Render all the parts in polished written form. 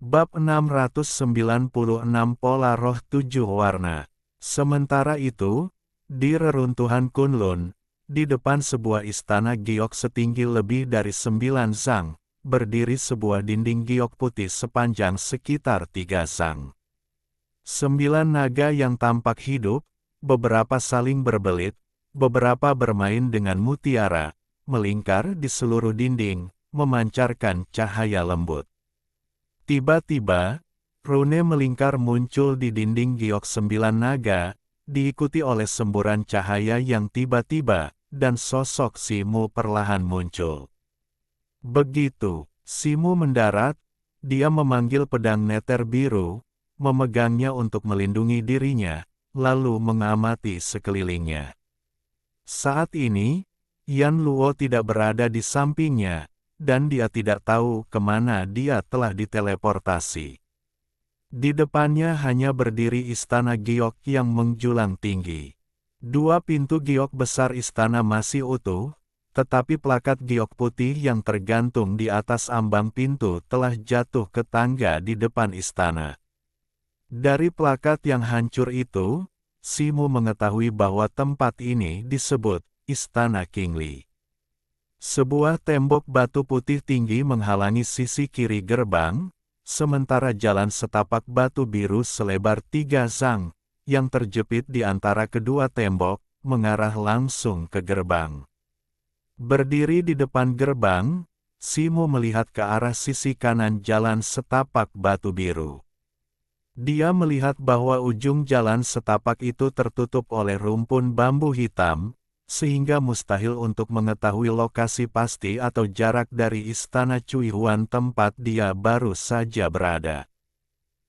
Bab 696 Pola Roh 7 Warna. Sementara itu, di reruntuhan Kunlun, di depan sebuah istana giok setinggi lebih dari 9 zang, berdiri sebuah dinding giok putih sepanjang sekitar 3 zang. 9 naga yang tampak hidup, beberapa saling berbelit, beberapa bermain dengan mutiara, melingkar di seluruh dinding, memancarkan cahaya lembut. Tiba-tiba, rune melingkar muncul di dinding giok 9 naga, diikuti oleh semburan cahaya yang tiba-tiba, dan sosok Simu perlahan muncul. Begitu Simu mendarat, dia memanggil pedang neter biru, memegangnya untuk melindungi dirinya, lalu mengamati sekelilingnya. Saat ini, Yan Luo tidak berada di sampingnya, dan dia tidak tahu kemana dia telah diteleportasi. Di depannya hanya berdiri istana giok yang menjulang tinggi. 2 pintu giok besar istana masih utuh, tetapi plakat giok putih yang tergantung di atas ambang pintu telah jatuh ke tangga di depan istana. Dari plakat yang hancur itu, Simu mengetahui bahwa tempat ini disebut Istana Qingli. Sebuah tembok batu putih tinggi menghalangi sisi kiri gerbang, sementara jalan setapak batu biru selebar 3 zang, yang terjepit di antara kedua tembok, mengarah langsung ke gerbang. Berdiri di depan gerbang, Simu melihat ke arah sisi kanan jalan setapak batu biru. Dia melihat bahwa ujung jalan setapak itu tertutup oleh rumpun bambu hitam, sehingga mustahil untuk mengetahui lokasi pasti atau jarak dari istana Cui Huan tempat dia baru saja berada.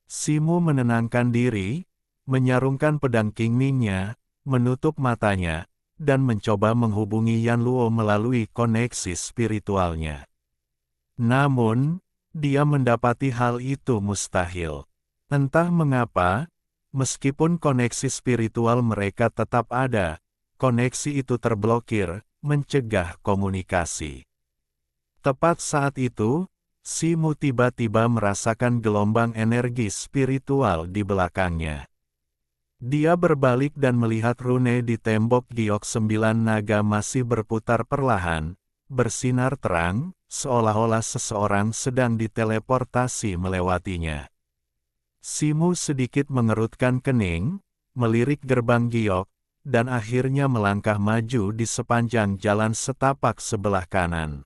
Simu menenangkan diri, menyarungkan pedang Qingmingnya, menutup matanya, dan mencoba menghubungi Yan Luo melalui koneksi spiritualnya. Namun, dia mendapati hal itu mustahil. Entah mengapa, meskipun koneksi spiritual mereka tetap ada, koneksi itu terblokir, mencegah komunikasi. Tepat saat itu, Simu tiba-tiba merasakan gelombang energi spiritual di belakangnya. Dia berbalik dan melihat rune di tembok giok 9 naga masih berputar perlahan, bersinar terang, seolah-olah seseorang sedang diteleportasi melewatinya. Simu sedikit mengerutkan kening, melirik gerbang giok, dan akhirnya melangkah maju di sepanjang jalan setapak sebelah kanan.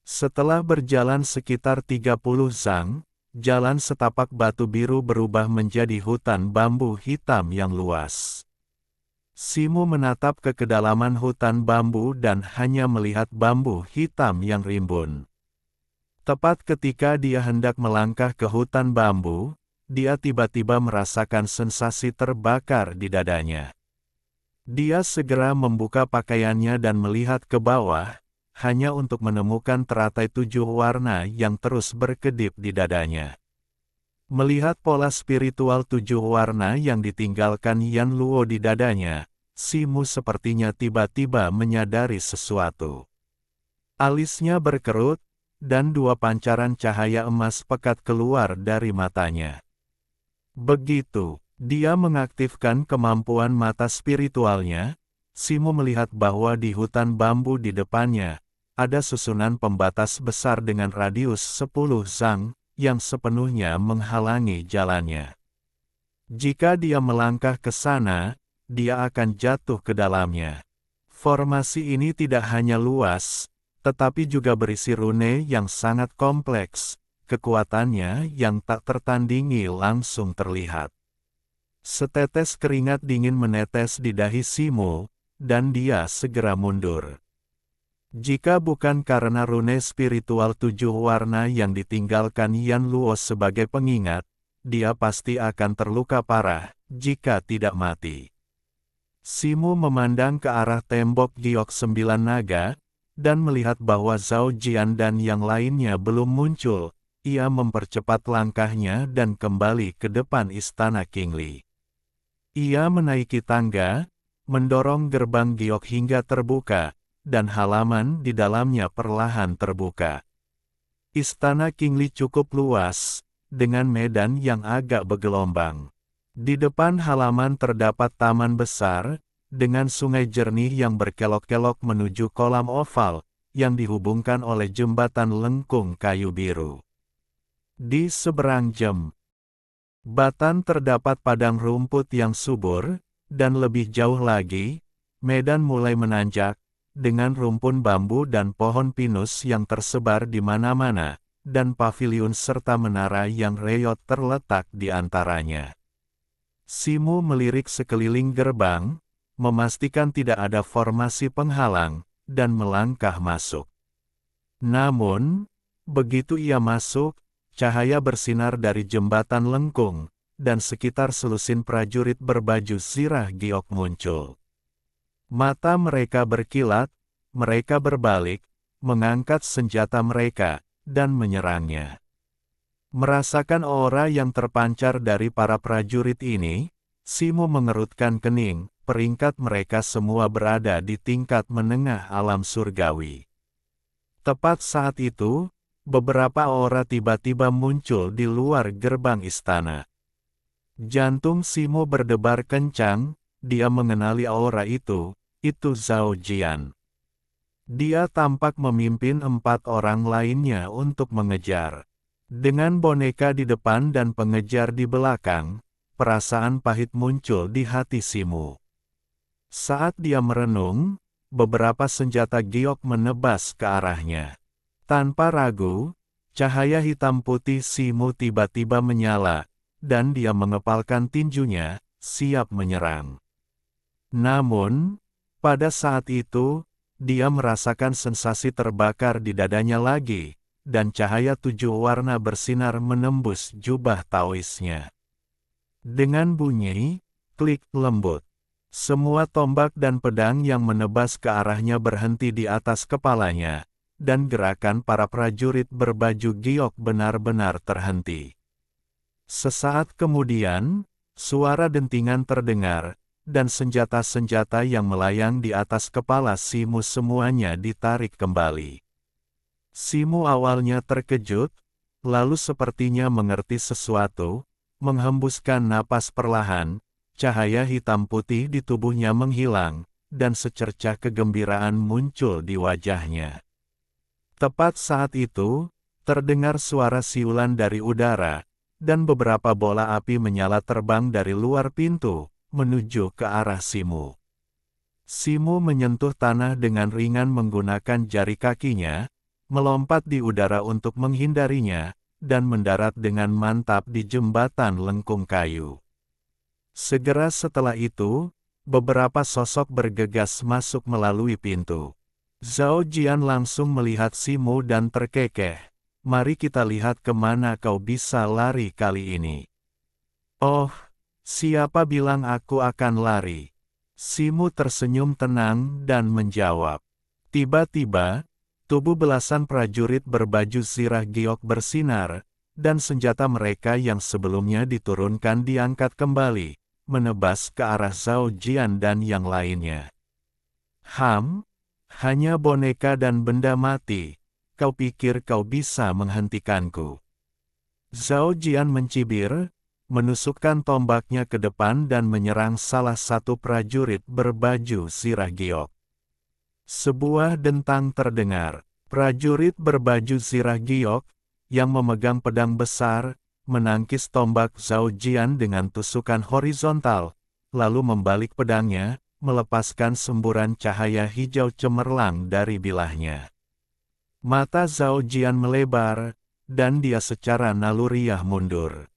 Setelah berjalan sekitar 30 zang, jalan setapak batu biru berubah menjadi hutan bambu hitam yang luas. Simu menatap ke kedalaman hutan bambu dan hanya melihat bambu hitam yang rimbun. Tepat ketika dia hendak melangkah ke hutan bambu, dia tiba-tiba merasakan sensasi terbakar di dadanya. Dia segera membuka pakaiannya dan melihat ke bawah, hanya untuk menemukan teratai 7 warna yang terus berkedip di dadanya. Melihat pola spiritual 7 warna yang ditinggalkan Yan Luo di dadanya, Simu sepertinya tiba-tiba menyadari sesuatu. Alisnya berkerut, dan 2 pancaran cahaya emas pekat keluar dari matanya. Begitu dia mengaktifkan kemampuan mata spiritualnya, Simu melihat bahwa di hutan bambu di depannya, ada susunan pembatas besar dengan radius 10 zang, yang sepenuhnya menghalangi jalannya. Jika dia melangkah ke sana, dia akan jatuh ke dalamnya. Formasi ini tidak hanya luas, tetapi juga berisi rune yang sangat kompleks, kekuatannya yang tak tertandingi langsung terlihat. Setetes keringat dingin menetes di dahi Simu, dan dia segera mundur. Jika bukan karena rune spiritual 7 warna yang ditinggalkan Yan Luo sebagai pengingat, dia pasti akan terluka parah, jika tidak mati. Simu memandang ke arah tembok giok 9 naga, dan melihat bahwa Zhao Jian dan yang lainnya belum muncul, ia mempercepat langkahnya dan kembali ke depan istana Qingli. Ia menaiki tangga, mendorong gerbang giok hingga terbuka, dan halaman di dalamnya perlahan terbuka. Istana Qingli cukup luas, dengan medan yang agak bergelombang. Di depan halaman terdapat taman besar, dengan sungai jernih yang berkelok-kelok menuju kolam oval, yang dihubungkan oleh jembatan lengkung kayu biru. Di seberang jembatan terdapat padang rumput yang subur, dan lebih jauh lagi, medan mulai menanjak, dengan rumpun bambu dan pohon pinus yang tersebar di mana-mana, dan paviliun serta menara yang reyot terletak di antaranya. Simu melirik sekeliling gerbang, memastikan tidak ada formasi penghalang, dan melangkah masuk. Namun, begitu ia masuk, cahaya bersinar dari jembatan lengkung, dan sekitar selusin prajurit berbaju zirah giok muncul. Mata mereka berkilat, mereka berbalik, mengangkat senjata mereka, dan menyerangnya. Merasakan aura yang terpancar dari para prajurit ini, Simu mengerutkan kening, peringkat mereka semua berada di tingkat menengah alam surgawi. Tepat saat itu, beberapa aura tiba-tiba muncul di luar gerbang istana. Jantung Simu berdebar kencang, dia mengenali aura itu Zhao Jian. Dia tampak memimpin 4 orang lainnya untuk mengejar. Dengan boneka di depan dan pengejar di belakang, perasaan pahit muncul di hati Simu. Saat dia merenung, beberapa senjata giok menebas ke arahnya. Tanpa ragu, cahaya hitam putih Simu tiba-tiba menyala, dan dia mengepalkan tinjunya, siap menyerang. Namun, pada saat itu, dia merasakan sensasi terbakar di dadanya lagi, dan cahaya 7 warna bersinar menembus jubah taoisnya. Dengan bunyi, klik lembut. Semua tombak dan pedang yang menebas ke arahnya berhenti di atas kepalanya, dan gerakan para prajurit berbaju giok benar-benar terhenti. Sesaat kemudian, suara dentingan terdengar, dan senjata-senjata yang melayang di atas kepala Simu semuanya ditarik kembali. Simu awalnya terkejut, lalu sepertinya mengerti sesuatu, menghembuskan napas perlahan. Cahaya hitam putih di tubuhnya menghilang, dan secercah kegembiraan muncul di wajahnya. Tepat saat itu, terdengar suara siulan dari udara, dan beberapa bola api menyala terbang dari luar pintu, menuju ke arah Simu. Simu menyentuh tanah dengan ringan menggunakan jari kakinya, melompat di udara untuk menghindarinya, dan mendarat dengan mantap di jembatan lengkung kayu. Segera setelah itu, beberapa sosok bergegas masuk melalui pintu. Zhao Jian langsung melihat Simu dan terkekeh. Mari kita lihat kemana kau bisa lari kali ini. Oh, siapa bilang aku akan lari? Simu tersenyum tenang dan menjawab. Tiba-tiba, tubuh belasan prajurit berbaju zirah giok bersinar, dan senjata mereka yang sebelumnya diturunkan diangkat kembali, menebas ke arah Zhao Jian dan yang lainnya. Hanya boneka dan benda mati, kau pikir kau bisa menghentikanku? Zhao Jian mencibir, menusukkan tombaknya ke depan dan menyerang salah satu prajurit berbaju zirah giok. Sebuah dentang terdengar, prajurit berbaju zirah giok, yang memegang pedang besar, menangkis tombak Zhao Jian dengan tusukan horizontal, lalu membalik pedangnya, melepaskan semburan cahaya hijau cemerlang dari bilahnya. Mata Zhao Jian melebar, dan dia secara naluriah mundur.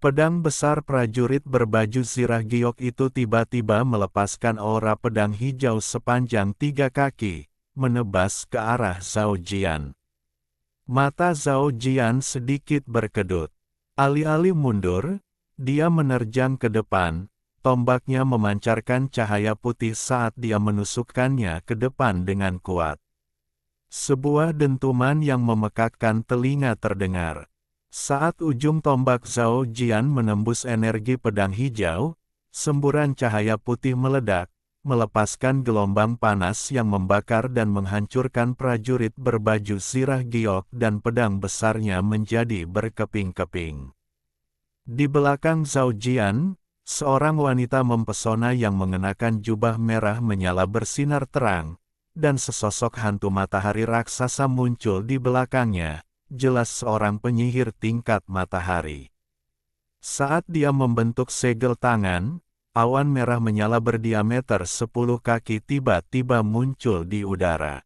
Pedang besar prajurit berbaju zirah giok itu tiba-tiba melepaskan aura pedang hijau sepanjang 3 kaki, menebas ke arah Zhao Jian. Mata Zhao Jian sedikit berkedut. Alih-alih mundur, dia menerjang ke depan, tombaknya memancarkan cahaya putih saat dia menusukkannya ke depan dengan kuat. Sebuah dentuman yang memekakkan telinga terdengar. Saat ujung tombak Zhao Jian menembus energi pedang hijau, semburan cahaya putih meledak, melepaskan gelombang panas yang membakar dan menghancurkan prajurit berbaju zirah giok dan pedang besarnya menjadi berkeping-keping. Di belakang Zhao Jian, seorang wanita mempesona yang mengenakan jubah merah menyala bersinar terang, dan sesosok hantu matahari raksasa muncul di belakangnya, jelas seorang penyihir tingkat matahari. Saat dia membentuk segel tangan, awan merah menyala berdiameter 10 kaki tiba-tiba muncul di udara.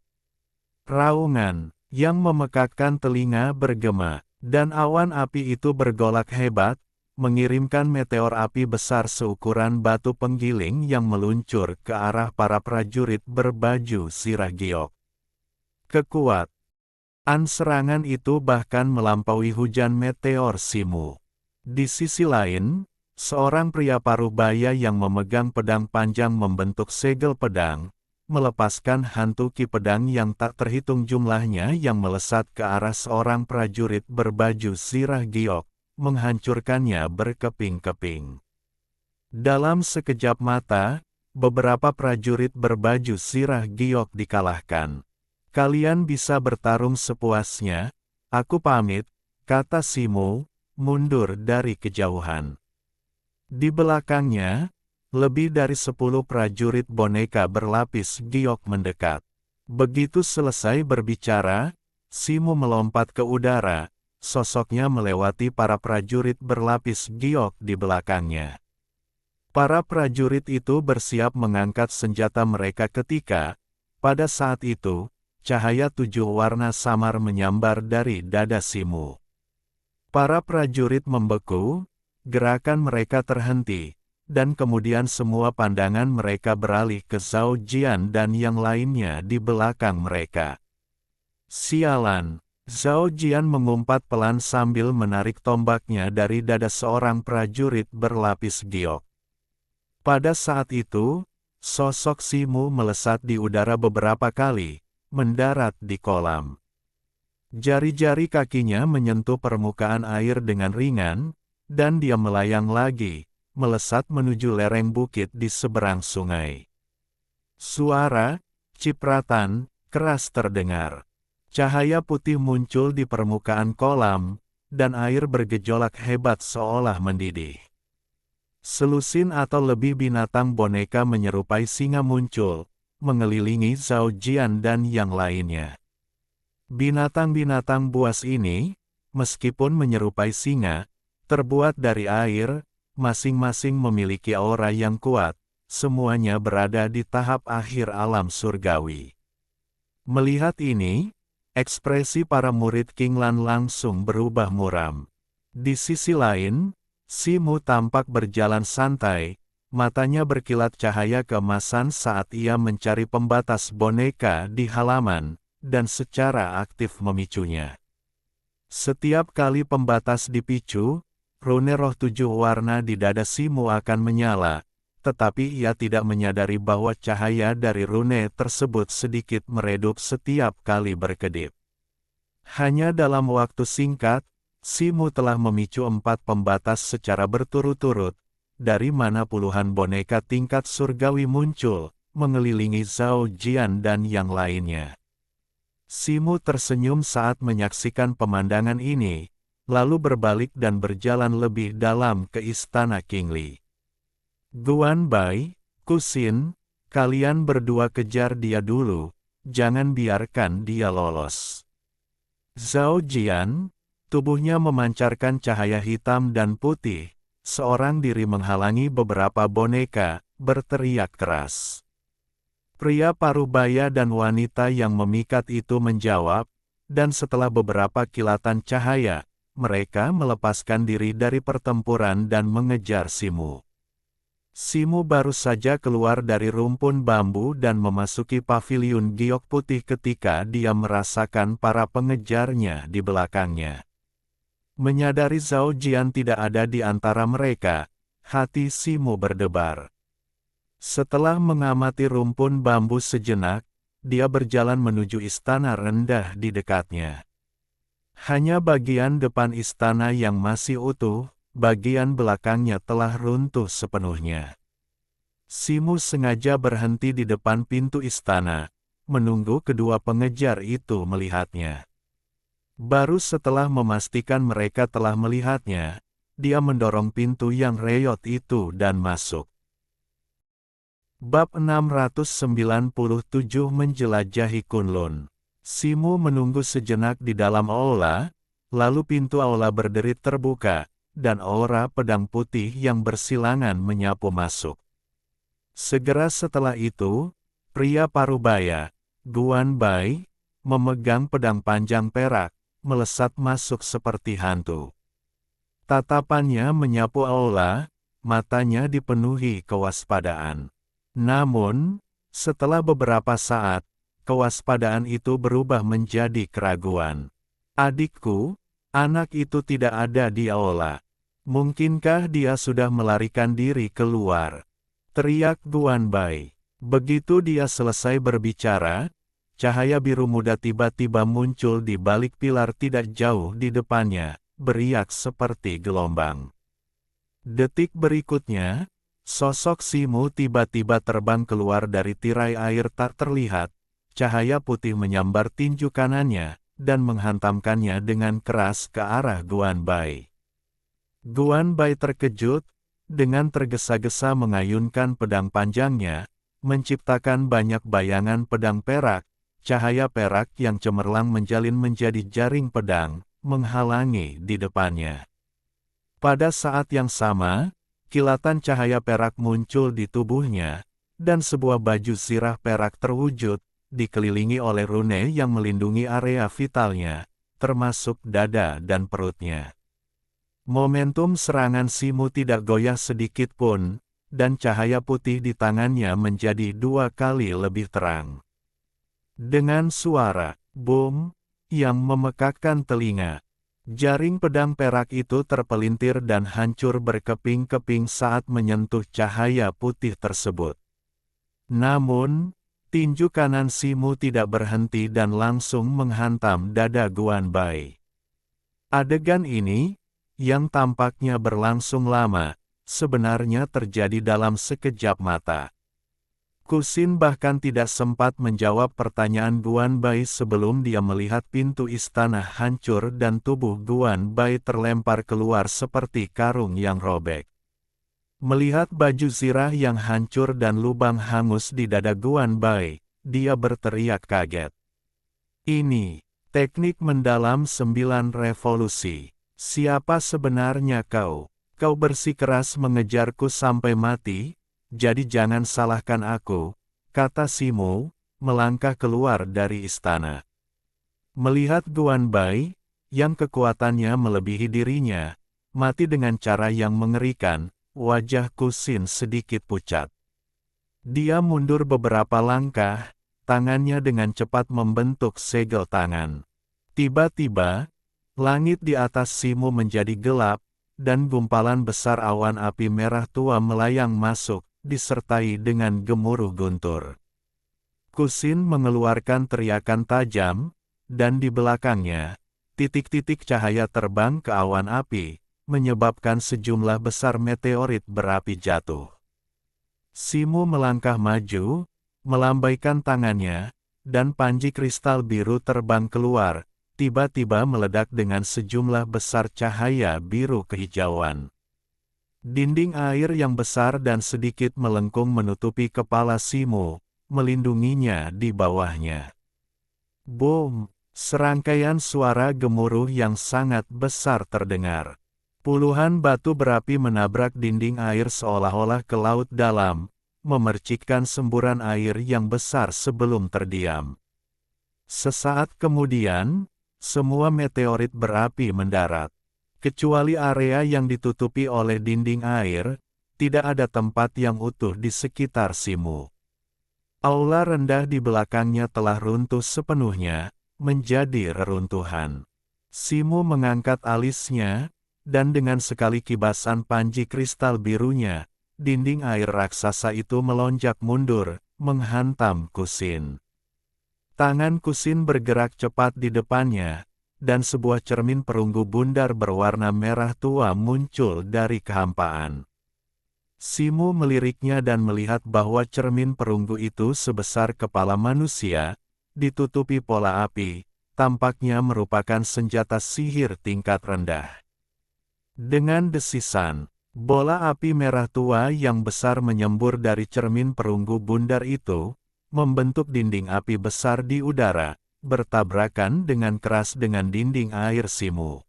Raungan yang memekakkan telinga bergema, dan awan api itu bergolak hebat, mengirimkan meteor api besar seukuran batu penggiling yang meluncur ke arah para prajurit berbaju zirah giok. Kekuatan serangan itu bahkan melampaui hujan meteor Simu. Di sisi lain, seorang pria paruh baya yang memegang pedang panjang membentuk segel pedang, melepaskan hantu ki pedang yang tak terhitung jumlahnya yang melesat ke arah seorang prajurit berbaju zirah giok, menghancurkannya berkeping-keping. Dalam sekejap mata, beberapa prajurit berbaju zirah giok dikalahkan. Kalian bisa bertarung sepuasnya, aku pamit, kata Simu, mundur dari kejauhan. Di belakangnya, lebih dari 10 prajurit boneka berlapis giok mendekat. Begitu selesai berbicara, Simu melompat ke udara, sosoknya melewati para prajurit berlapis giok di belakangnya. Para prajurit itu bersiap mengangkat senjata mereka ketika, pada saat itu, cahaya 7 warna samar menyambar dari dada Simu. Para prajurit membeku, gerakan mereka terhenti, dan kemudian semua pandangan mereka beralih ke Zhao Jian dan yang lainnya di belakang mereka. Sialan! Zhao Jian mengumpat pelan sambil menarik tombaknya dari dada seorang prajurit berlapis giok. Pada saat itu, sosok Simu melesat di udara beberapa kali, mendarat di kolam. Jari-jari kakinya menyentuh permukaan air dengan ringan, dan dia melayang lagi, melesat menuju lereng bukit di seberang sungai. Suara cipratan keras terdengar. Cahaya putih muncul di permukaan kolam, dan air bergejolak hebat seolah mendidih. Selusin atau lebih binatang boneka menyerupai singa muncul, mengelilingi Zhao Jian dan yang lainnya. Binatang-binatang buas ini, meskipun menyerupai singa, terbuat dari air, masing-masing memiliki aura yang kuat, semuanya berada di tahap akhir alam surgawi. Melihat ini, ekspresi para murid King Lan langsung berubah muram. Di sisi lain, Simu tampak berjalan santai, matanya berkilat cahaya keemasan saat ia mencari pembatas boneka di halaman, dan secara aktif memicunya. Setiap kali pembatas dipicu, rune roh 7 warna di dada Simu akan menyala, tetapi ia tidak menyadari bahwa cahaya dari rune tersebut sedikit meredup setiap kali berkedip. Hanya dalam waktu singkat, Simu telah memicu 4 pembatas secara berturut-turut, dari mana puluhan boneka tingkat surgawi muncul, mengelilingi Zhao Jian dan yang lainnya. Simu tersenyum saat menyaksikan pemandangan ini, lalu berbalik dan berjalan lebih dalam ke istana Qingli. Guan Bai, Kusin, kalian berdua kejar dia dulu, jangan biarkan dia lolos. Zhao Jian, tubuhnya memancarkan cahaya hitam dan putih, seorang diri menghalangi beberapa boneka, berteriak keras. Pria paruh baya dan wanita yang memikat itu menjawab, dan setelah beberapa kilatan cahaya, mereka melepaskan diri dari pertempuran dan mengejar Simu. Simu baru saja keluar dari rumpun bambu dan memasuki paviliun giok putih ketika dia merasakan para pengejarnya di belakangnya. Menyadari Zhao Jian tidak ada di antara mereka, hati Simu berdebar. Setelah mengamati rumpun bambu sejenak, dia berjalan menuju istana rendah di dekatnya. Hanya bagian depan istana yang masih utuh, bagian belakangnya telah runtuh sepenuhnya. Simu sengaja berhenti di depan pintu istana, menunggu kedua pengejar itu melihatnya. Baru setelah memastikan mereka telah melihatnya, dia mendorong pintu yang reot itu dan masuk. Bab 697 Menjelajahi Kunlun. Simu menunggu sejenak di dalam aula, lalu pintu aula berderit terbuka, dan aura pedang putih yang bersilangan menyapu masuk. Segera setelah itu, pria parubaya, Guan Bai, memegang pedang panjang perak, melesat masuk seperti hantu. Tatapannya menyapu aula, matanya dipenuhi kewaspadaan. Namun, setelah beberapa saat, kewaspadaan itu berubah menjadi keraguan. Adikku, anak itu tidak ada di aula. Mungkinkah dia sudah melarikan diri keluar? Teriak Guan Bai. Begitu dia selesai berbicara, cahaya biru muda tiba-tiba muncul di balik pilar tidak jauh di depannya, beriak seperti gelombang. Detik berikutnya, sosok Simu tiba-tiba terbang keluar dari tirai air tak terlihat, cahaya putih menyambar tinju kanannya, dan menghantamkannya dengan keras ke arah Guan Bai. Guan Bai terkejut, dengan tergesa-gesa mengayunkan pedang panjangnya, menciptakan banyak bayangan pedang perak, cahaya perak yang cemerlang menjalin menjadi jaring pedang, menghalangi di depannya. Pada saat yang sama, kilatan cahaya perak muncul di tubuhnya, dan sebuah baju zirah perak terwujud, dikelilingi oleh rune yang melindungi area vitalnya, termasuk dada dan perutnya. Momentum serangan Simu tidak goyah sedikit pun, dan cahaya putih di tangannya menjadi 2 kali lebih terang. Dengan suara boom yang memekakkan telinga, jaring pedang perak itu terpelintir dan hancur berkeping-keping saat menyentuh cahaya putih tersebut. Namun, tinju kanan Simu tidak berhenti dan langsung menghantam dada Guan Bai. Adegan ini, yang tampaknya berlangsung lama, sebenarnya terjadi dalam sekejap mata. Kusin bahkan tidak sempat menjawab pertanyaan Guan Bai sebelum dia melihat pintu istana hancur dan tubuh Guan Bai terlempar keluar seperti karung yang robek. Melihat baju zirah yang hancur dan lubang hangus di dada Guan Bai, dia berteriak kaget. Ini, teknik mendalam 9 revolusi. Siapa sebenarnya kau? Kau bersikeras mengejarku sampai mati, jadi jangan salahkan aku, kata Simu, melangkah keluar dari istana. Melihat Guan Bai, yang kekuatannya melebihi dirinya, mati dengan cara yang mengerikan, wajah Kusin sedikit pucat. Dia mundur beberapa langkah, tangannya dengan cepat membentuk segel tangan. Tiba-tiba, langit di atas Simu menjadi gelap, dan gumpalan besar awan api merah tua melayang masuk, disertai dengan gemuruh guntur. Kusin mengeluarkan teriakan tajam, dan di belakangnya, titik-titik cahaya terbang ke awan api, menyebabkan sejumlah besar meteorit berapi jatuh. Simu melangkah maju, melambaikan tangannya, dan panji kristal biru terbang keluar, tiba-tiba meledak dengan sejumlah besar cahaya biru kehijauan. Dinding air yang besar dan sedikit melengkung menutupi kepala Simu, melindunginya di bawahnya. Boom! Serangkaian suara gemuruh yang sangat besar terdengar. Puluhan batu berapi menabrak dinding air seolah-olah ke laut dalam, memercikkan semburan air yang besar sebelum terdiam. Sesaat kemudian, semua meteorit berapi mendarat. Kecuali area yang ditutupi oleh dinding air, tidak ada tempat yang utuh di sekitar Simu. Aula rendah di belakangnya telah runtuh sepenuhnya, menjadi reruntuhan. Simu mengangkat alisnya, dan dengan sekali kibasan panji kristal birunya, dinding air raksasa itu melonjak mundur, menghantam Kusin. Tangan Kusin bergerak cepat di depannya, dan sebuah cermin perunggu bundar berwarna merah tua muncul dari kehampaan. Simu meliriknya dan melihat bahwa cermin perunggu itu sebesar kepala manusia, ditutupi pola api, tampaknya merupakan senjata sihir tingkat rendah. Dengan desisan, bola api merah tua yang besar menyembur dari cermin perunggu bundar itu, membentuk dinding api besar di udara, bertabrakan dengan keras dengan dinding air Simu.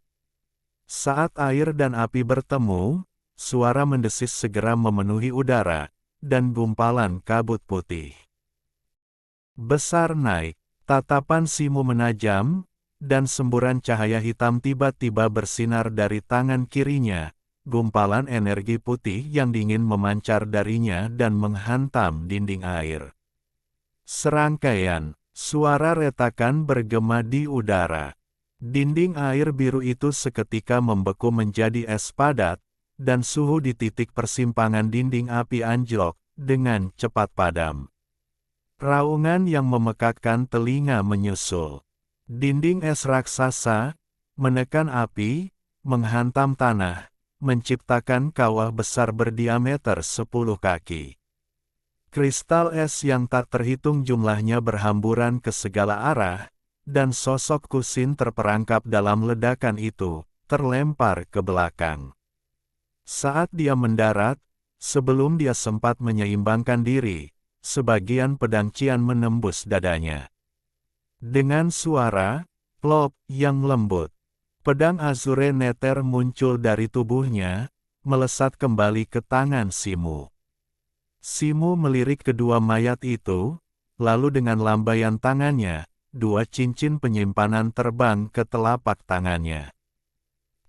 Saat air dan api bertemu, suara mendesis segera memenuhi udara, dan gumpalan kabut putih besar naik. Tatapan Simu menajam, dan semburan cahaya hitam tiba-tiba bersinar dari tangan kirinya. Gumpalan energi putih yang dingin memancar darinya dan menghantam dinding air. Serangkaian suara retakan bergema di udara. Dinding air biru itu seketika membeku menjadi es padat, dan suhu di titik persimpangan dinding api anjlok dengan cepat padam. Raungan yang memekakkan telinga menyusul. Dinding es raksasa menekan api, menghantam tanah, menciptakan kawah besar berdiameter 10 kaki. Kristal es yang tak terhitung jumlahnya berhamburan ke segala arah, dan sosok Kusin terperangkap dalam ledakan itu, terlempar ke belakang. Saat dia mendarat, sebelum dia sempat menyeimbangkan diri, sebagian pedang Qian menembus dadanya. Dengan suara plop yang lembut, pedang Azure Nether muncul dari tubuhnya, melesat kembali ke tangan Simu. Simu melirik kedua mayat itu, lalu dengan lambaian tangannya, dua cincin penyimpanan terbang ke telapak tangannya.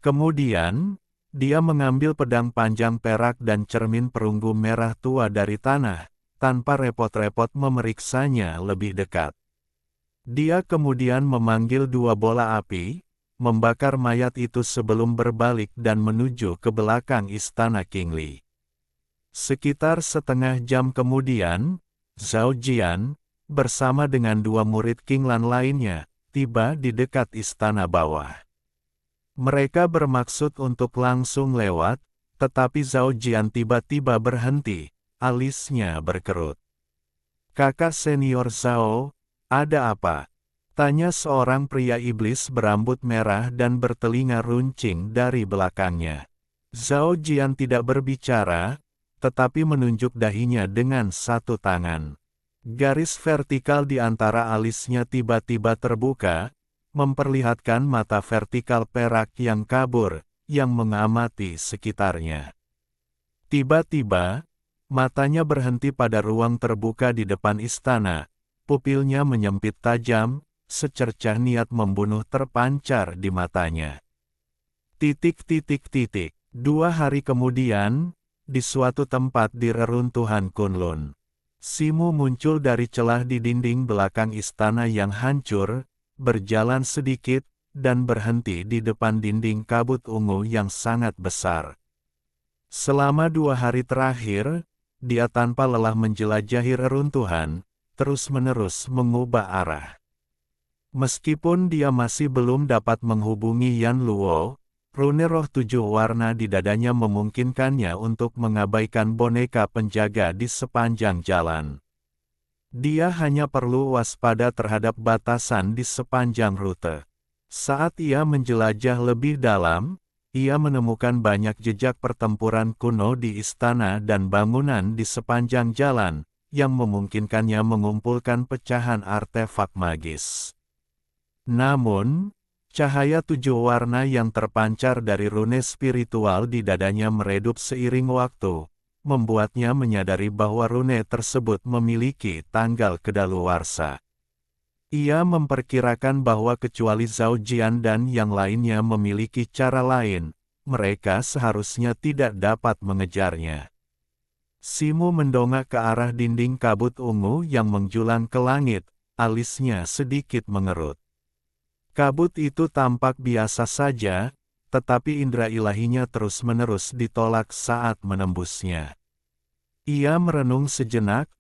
Kemudian, dia mengambil pedang panjang perak dan cermin perunggu merah tua dari tanah, tanpa repot-repot memeriksanya lebih dekat. Dia kemudian memanggil dua bola api, membakar mayat itu sebelum berbalik dan menuju ke belakang istana Qingli. Sekitar setengah jam kemudian, Zhao Jian, bersama dengan dua murid Qinglan lainnya, tiba di dekat istana bawah. Mereka bermaksud untuk langsung lewat, tetapi Zhao Jian tiba-tiba berhenti. Alisnya berkerut. "Kakak senior Zhao, ada apa?" tanya seorang pria iblis berambut merah dan bertelinga runcing dari belakangnya. Zhao Jian tidak berbicara, tetapi menunjuk dahinya dengan satu tangan. Garis vertikal di antara alisnya tiba-tiba terbuka, memperlihatkan mata vertikal perak yang kabur, yang mengamati sekitarnya. Tiba-tiba, matanya berhenti pada ruang terbuka di depan istana, pupilnya menyempit tajam, secercah niat membunuh terpancar di matanya. Titik. 2 hari kemudian, di suatu tempat di reruntuhan Kunlun, Simu muncul dari celah di dinding belakang istana yang hancur, berjalan sedikit, dan berhenti di depan dinding kabut ungu yang sangat besar. Selama 2 hari terakhir, dia tanpa lelah menjelajahi reruntuhan, terus-menerus mengubah arah. Meskipun dia masih belum dapat menghubungi Yan Luo, rune roh 7 warna di dadanya memungkinkannya untuk mengabaikan boneka penjaga di sepanjang jalan. Dia hanya perlu waspada terhadap batasan di sepanjang rute. Saat ia menjelajah lebih dalam, ia menemukan banyak jejak pertempuran kuno di istana dan bangunan di sepanjang jalan, yang memungkinkannya mengumpulkan pecahan artefak magis. Namun, cahaya 7 warna yang terpancar dari rune spiritual di dadanya meredup seiring waktu, membuatnya menyadari bahwa rune tersebut memiliki tanggal kedaluarsa. Ia memperkirakan bahwa kecuali Zhao Jian dan yang lainnya memiliki cara lain, mereka seharusnya tidak dapat mengejarnya. Simu mendongak ke arah dinding kabut ungu yang menjulang ke langit, alisnya sedikit mengerut. Kabut itu tampak biasa saja, tetapi indera ilahinya terus-menerus ditolak saat menembusnya. Ia merenung sejenak,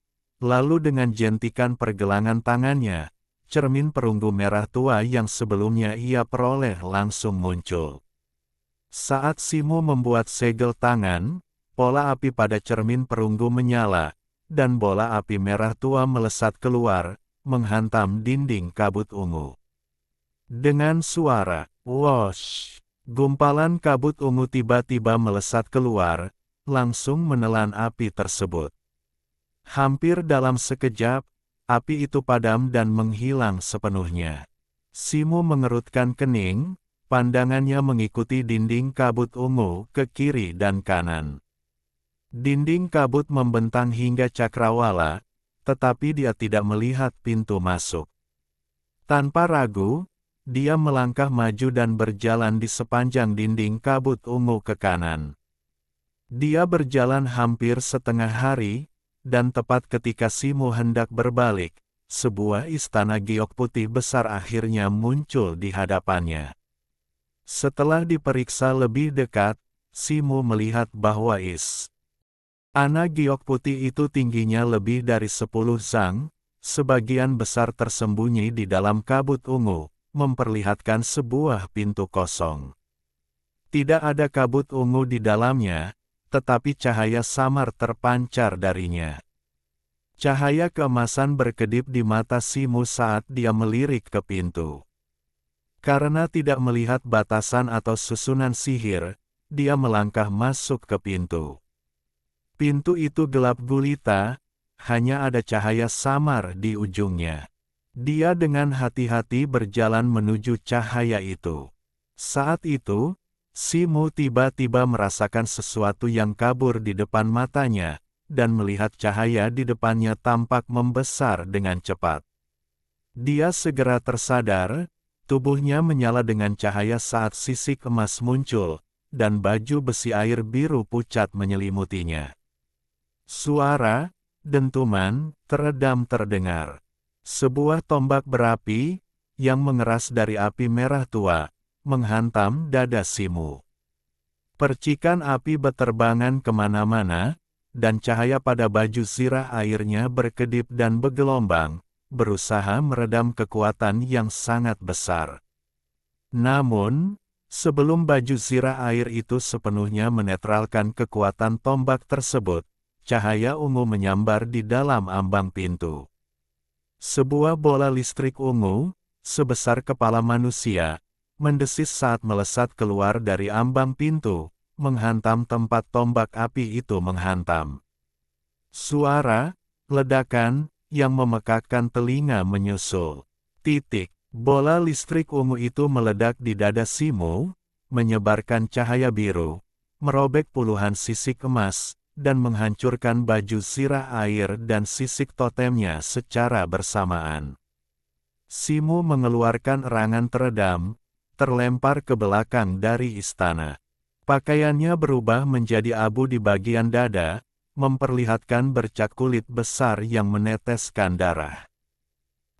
lalu dengan jentikan pergelangan tangannya, cermin perunggu merah tua yang sebelumnya ia peroleh langsung muncul. Saat Simu membuat segel tangan, pola api pada cermin perunggu menyala, dan bola api merah tua melesat keluar, menghantam dinding kabut ungu. Dengan suara "wosh", Gumpalan kabut ungu tiba-tiba melesat keluar, langsung menelan api tersebut. Hampir dalam sekejap, api itu padam dan menghilang sepenuhnya. Simo mengerutkan kening, pandangannya mengikuti dinding kabut ungu ke kiri dan kanan. Dinding kabut membentang hingga cakrawala, tetapi dia tidak melihat pintu masuk. Tanpa ragu, dia melangkah maju dan berjalan di sepanjang dinding kabut ungu ke kanan. Dia berjalan hampir setengah hari, dan tepat ketika Simo hendak berbalik, sebuah istana giok putih besar akhirnya muncul di hadapannya. Setelah diperiksa lebih dekat, Simo melihat bahwa istana giok putih itu tingginya lebih dari 10 zang, sebagian besar tersembunyi di dalam kabut ungu, memperlihatkan sebuah pintu kosong. Tidak ada kabut ungu di dalamnya, tetapi cahaya samar terpancar darinya. Cahaya keemasan berkedip di mata Simo saat dia melirik ke pintu. Karena tidak melihat batasan atau susunan sihir, dia melangkah masuk ke pintu. Pintu itu gelap gulita, hanya ada cahaya samar di ujungnya. Dia dengan hati-hati berjalan menuju cahaya itu. Saat itu, Simo tiba-tiba merasakan sesuatu yang kabur di depan matanya, dan melihat cahaya di depannya tampak membesar dengan cepat. Dia segera tersadar, tubuhnya menyala dengan cahaya saat sisik emas muncul, dan baju besi air biru pucat menyelimutinya. Suara, dentuman, teredam terdengar. Sebuah tombak berapi, yang mengeras dari api merah tua, menghantam dada Simo. Percikan api beterbangan kemana-mana, dan cahaya pada baju zirah airnya berkedip dan bergelombang, berusaha meredam kekuatan yang sangat besar. Namun, sebelum baju zirah air itu sepenuhnya menetralkan kekuatan tombak tersebut, cahaya ungu menyambar di dalam ambang pintu. Sebuah bola listrik ungu, sebesar kepala manusia, mendesis saat melesat keluar dari ambang pintu, menghantam tempat tombak api itu menghantam. Suara, ledakan, yang memekakkan telinga menyusul. Bola listrik ungu itu meledak di dada Simo, menyebarkan cahaya biru, merobek puluhan sisik emas, dan menghancurkan baju zirah air dan sisik totemnya secara bersamaan. Simo mengeluarkan erangan teredam, terlempar ke belakang dari istana. Pakaiannya berubah menjadi abu di bagian dada, memperlihatkan bercak kulit besar yang meneteskan darah.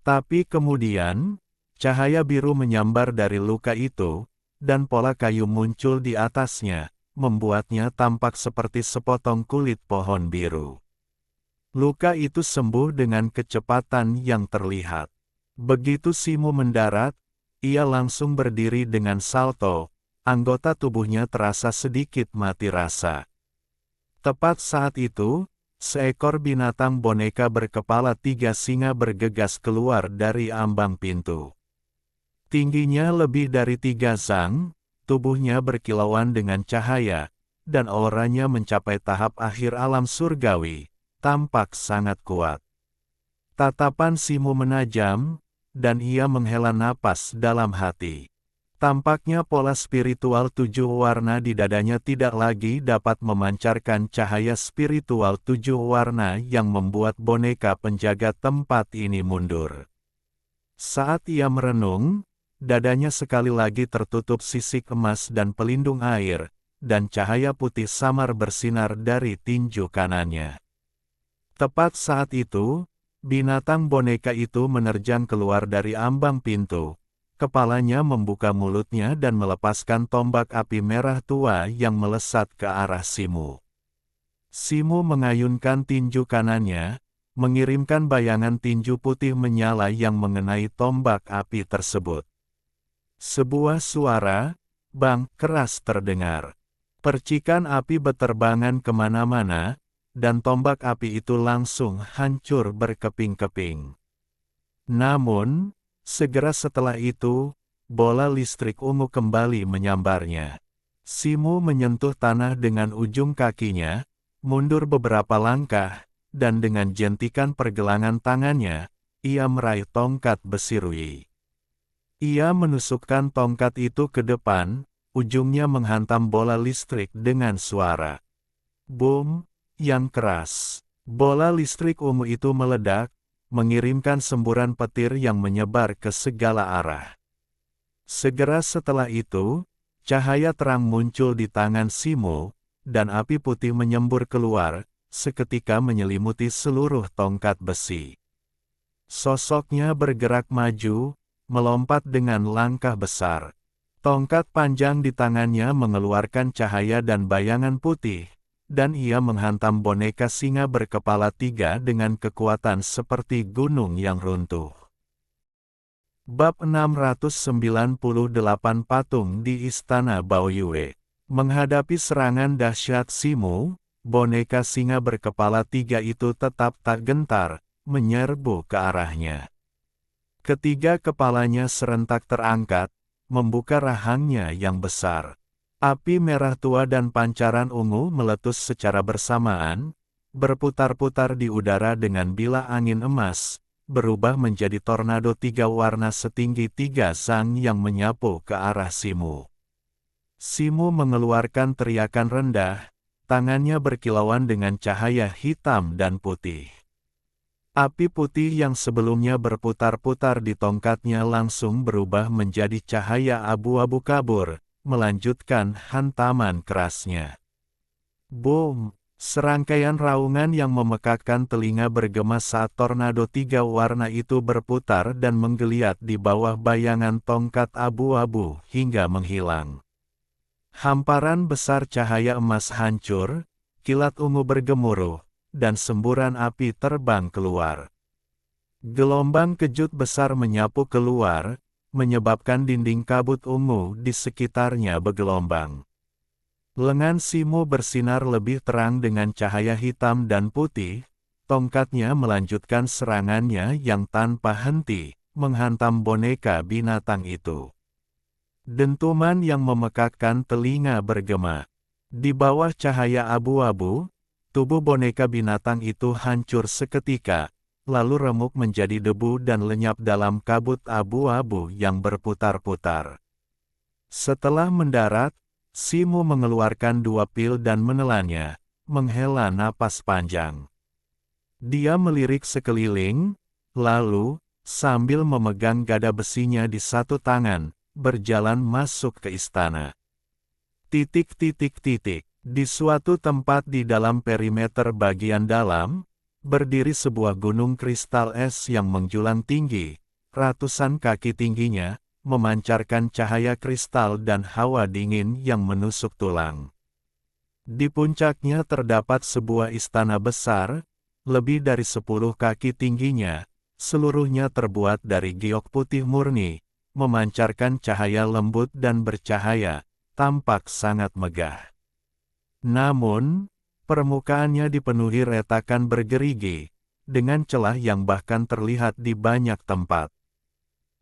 Tapi kemudian, cahaya biru menyambar dari luka itu, dan pola kayu muncul di atasnya, membuatnya tampak seperti sepotong kulit pohon biru. Luka itu sembuh dengan kecepatan yang terlihat. Begitu Simo mendarat, ia langsung berdiri dengan salto, anggota tubuhnya terasa sedikit mati rasa. Tepat saat itu, seekor binatang boneka berkepala 3 singa bergegas keluar dari ambang pintu. Tingginya lebih dari 3 zang, tubuhnya berkilauan dengan cahaya, dan auranya mencapai tahap akhir alam surgawi, tampak sangat kuat. Tatapan Simo menajam, dan ia menghela napas dalam hati. Tampaknya pola spiritual 7 warna di dadanya tidak lagi dapat memancarkan cahaya spiritual 7 warna yang membuat boneka penjaga tempat ini mundur. Saat ia merenung, dadanya sekali lagi tertutup sisik emas dan pelindung air, dan cahaya putih samar bersinar dari tinju kanannya. Tepat saat itu, binatang boneka itu menerjang keluar dari ambang pintu. Kepalanya membuka mulutnya dan melepaskan tombak api merah tua yang melesat ke arah Simo. Simo mengayunkan tinju kanannya, mengirimkan bayangan tinju putih menyala yang mengenai tombak api tersebut. Sebuah suara, bang, keras terdengar. Percikan api beterbangan kemana-mana, dan tombak api itu langsung hancur berkeping-keping. Namun, segera setelah itu, bola listrik ungu kembali menyambarnya. Simu menyentuh tanah dengan ujung kakinya, mundur beberapa langkah, dan dengan jentikan pergelangan tangannya, ia meraih tongkat besi Rui. Ia menusukkan tongkat itu ke depan, ujungnya menghantam bola listrik dengan suara boom yang keras. Bola listrik ungu itu meledak, mengirimkan semburan petir yang menyebar ke segala arah. Segera setelah itu, cahaya terang muncul di tangan Simu, dan api putih menyembur keluar, seketika menyelimuti seluruh tongkat besi. Sosoknya bergerak maju, melompat dengan langkah besar. Tongkat panjang di tangannya mengeluarkan cahaya dan bayangan putih, dan ia menghantam boneka singa berkepala 3 dengan kekuatan seperti gunung yang runtuh. Bab 698 Patung di Istana Baoyue. Menghadapi serangan dahsyat Simu, boneka singa berkepala 3 itu tetap tak gentar, menyerbu ke arahnya. Ketiga kepalanya serentak terangkat, membuka rahangnya yang besar. Api merah tua dan pancaran ungu meletus secara bersamaan, berputar-putar di udara dengan bilah angin emas, berubah menjadi tornado 3 warna setinggi 3 sang yang menyapu ke arah Simu. Simu mengeluarkan teriakan rendah, tangannya berkilauan dengan cahaya hitam dan putih. Api putih yang sebelumnya berputar-putar di tongkatnya langsung berubah menjadi cahaya abu-abu kabur, melanjutkan hantaman kerasnya. Boom! Serangkaian raungan yang memekakkan telinga bergema saat tornado 3 warna itu berputar dan menggeliat di bawah bayangan tongkat abu-abu hingga menghilang. Hamparan besar cahaya emas hancur, kilat ungu bergemuruh, dan semburan api terbang keluar. Gelombang kejut besar menyapu keluar, menyebabkan dinding kabut ungu di sekitarnya bergelombang. Lengan Simu bersinar lebih terang dengan cahaya hitam dan putih, tongkatnya melanjutkan serangannya yang tanpa henti, menghantam boneka binatang itu. Dentuman yang memekakkan telinga bergema. Di bawah cahaya abu-abu, tubuh boneka binatang itu hancur seketika, lalu remuk menjadi debu dan lenyap dalam kabut abu-abu yang berputar-putar. Setelah mendarat, Simu mengeluarkan 2 pil dan menelannya, menghela napas panjang. Dia melirik sekeliling, lalu, sambil memegang gada besinya di satu tangan, berjalan masuk ke istana. Di suatu tempat di dalam perimeter bagian dalam, berdiri sebuah gunung kristal es yang menjulang tinggi, ratusan kaki tingginya, memancarkan cahaya kristal dan hawa dingin yang menusuk tulang. Di puncaknya terdapat sebuah istana besar, lebih dari 10 kaki tingginya, seluruhnya terbuat dari giok putih murni, memancarkan cahaya lembut dan bercahaya, tampak sangat megah. Namun, permukaannya dipenuhi retakan bergerigi, dengan celah yang bahkan terlihat di banyak tempat.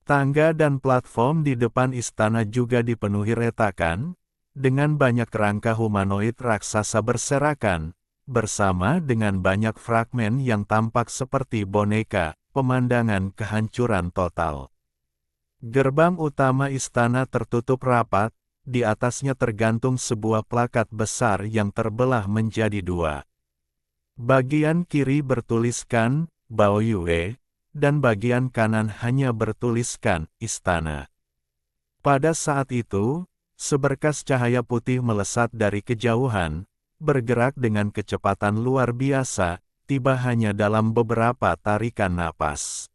Tangga dan platform di depan istana juga dipenuhi retakan, dengan banyak kerangka humanoid raksasa berserakan, bersama dengan banyak fragmen yang tampak seperti boneka, pemandangan kehancuran total. Gerbang utama istana tertutup rapat, di atasnya tergantung sebuah plakat besar yang terbelah menjadi 2. Bagian kiri bertuliskan, Baoyue, dan bagian kanan hanya bertuliskan, istana. Pada saat itu, seberkas cahaya putih melesat dari kejauhan, bergerak dengan kecepatan luar biasa, tiba hanya dalam beberapa tarikan napas.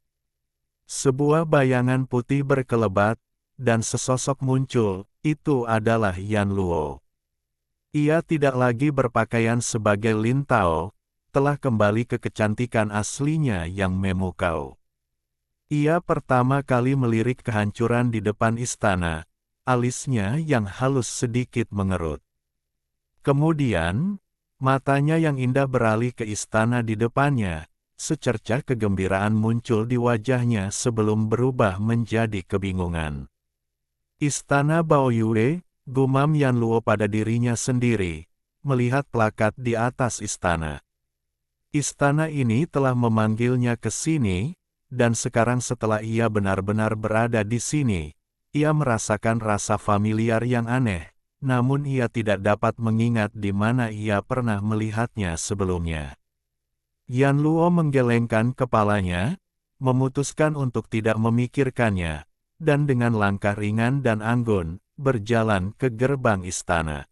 Sebuah bayangan putih berkelebat, dan sesosok muncul, itu adalah Yan Luo. Ia tidak lagi berpakaian sebagai Lin Tao, telah kembali ke kecantikan aslinya yang memukau. Ia pertama kali melirik kehancuran di depan istana, alisnya yang halus sedikit mengerut. Kemudian, matanya yang indah beralih ke istana di depannya, secercah kegembiraan muncul di wajahnya sebelum berubah menjadi kebingungan. Istana Baoyue, gumam Yan Luo pada dirinya sendiri, melihat plakat di atas istana. Istana ini telah memanggilnya ke sini, dan sekarang setelah ia benar-benar berada di sini, ia merasakan rasa familiar yang aneh, namun ia tidak dapat mengingat di mana ia pernah melihatnya sebelumnya. Yan Luo menggelengkan kepalanya, memutuskan untuk tidak memikirkannya, dan dengan langkah ringan dan anggun, berjalan ke gerbang istana.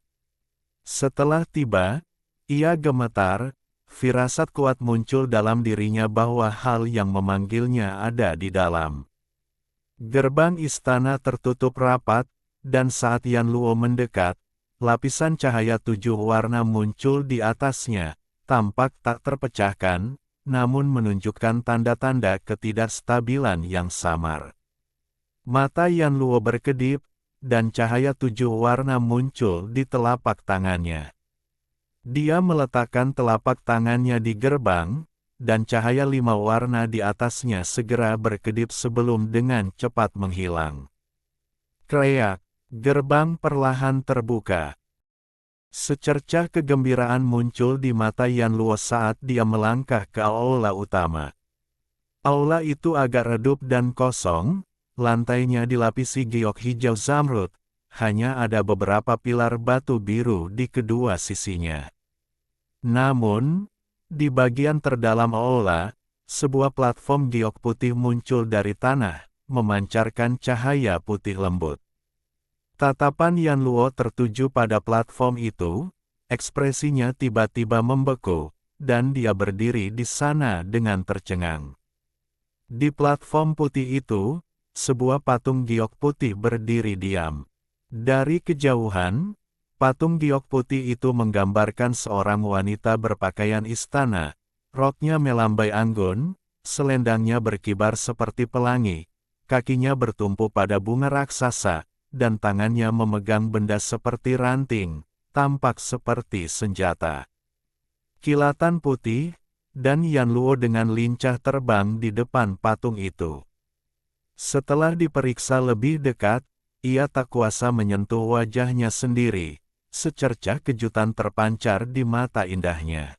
Setelah tiba, ia gemetar, firasat kuat muncul dalam dirinya bahwa hal yang memanggilnya ada di dalam. Gerbang istana tertutup rapat, dan saat Yan Luo mendekat, lapisan cahaya 7 warna muncul di atasnya, tampak tak terpecahkan, namun menunjukkan tanda-tanda ketidakstabilan yang samar. Mata Yan Luo berkedip, dan cahaya 7 warna muncul di telapak tangannya. Dia meletakkan telapak tangannya di gerbang, dan cahaya 5 warna di atasnya segera berkedip sebelum dengan cepat menghilang. Kreak, gerbang perlahan terbuka. Secercah kegembiraan muncul di mata Yan Luo saat dia melangkah ke aula utama. Aula itu agak redup dan kosong, lantainya dilapisi giok hijau zamrud, hanya ada beberapa pilar batu biru di kedua sisinya. Namun, di bagian terdalam aula, sebuah platform giok putih muncul dari tanah, memancarkan cahaya putih lembut. Tatapan Yan Luo tertuju pada platform itu, ekspresinya tiba-tiba membeku, dan dia berdiri di sana dengan tercengang. Di platform putih itu, sebuah patung giok putih berdiri diam. Dari kejauhan, patung giok putih itu menggambarkan seorang wanita berpakaian istana, roknya melambai anggun, selendangnya berkibar seperti pelangi, kakinya bertumpu pada bunga raksasa, dan tangannya memegang benda seperti ranting, tampak seperti senjata. Kilatan putih, dan Yan Luo dengan lincah terbang di depan patung itu. Setelah diperiksa lebih dekat, ia tak kuasa menyentuh wajahnya sendiri, secercah kejutan terpancar di mata indahnya.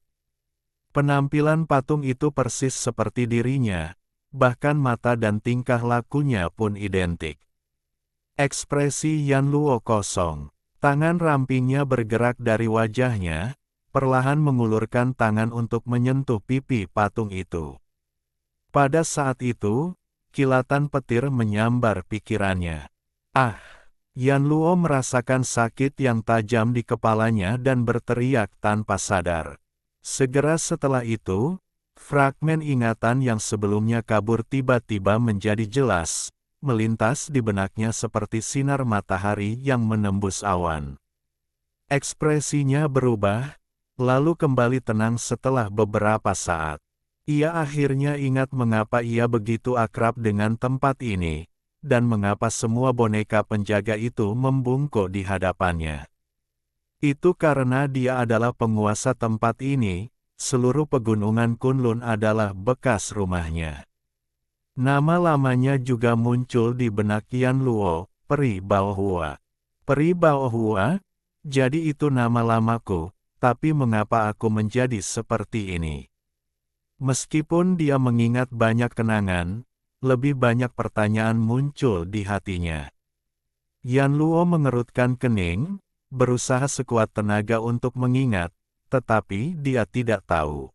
Penampilan patung itu persis seperti dirinya, bahkan mata dan tingkah lakunya pun identik. Ekspresi Yan Luo kosong, tangan rampingnya bergerak dari wajahnya, perlahan mengulurkan tangan untuk menyentuh pipi patung itu. Pada saat itu, kilatan petir menyambar pikirannya. Ah! Yan Luo merasakan sakit yang tajam di kepalanya dan berteriak tanpa sadar. Segera setelah itu, fragmen ingatan yang sebelumnya kabur tiba-tiba menjadi jelas, melintas di benaknya seperti sinar matahari yang menembus awan. Ekspresinya berubah, lalu kembali tenang setelah beberapa saat. Ia akhirnya ingat mengapa ia begitu akrab dengan tempat ini, dan mengapa semua boneka penjaga itu membungkuk di hadapannya. Itu karena dia adalah penguasa tempat ini, seluruh pegunungan Kunlun adalah bekas rumahnya. Nama lamanya juga muncul di benak Yan Luo, Peri Baohua. Peri Baohua? Jadi itu nama lamaku, tapi mengapa aku menjadi seperti ini? Meskipun dia mengingat banyak kenangan, lebih banyak pertanyaan muncul di hatinya. Yan Luo mengerutkan kening, berusaha sekuat tenaga untuk mengingat, tetapi dia tidak tahu.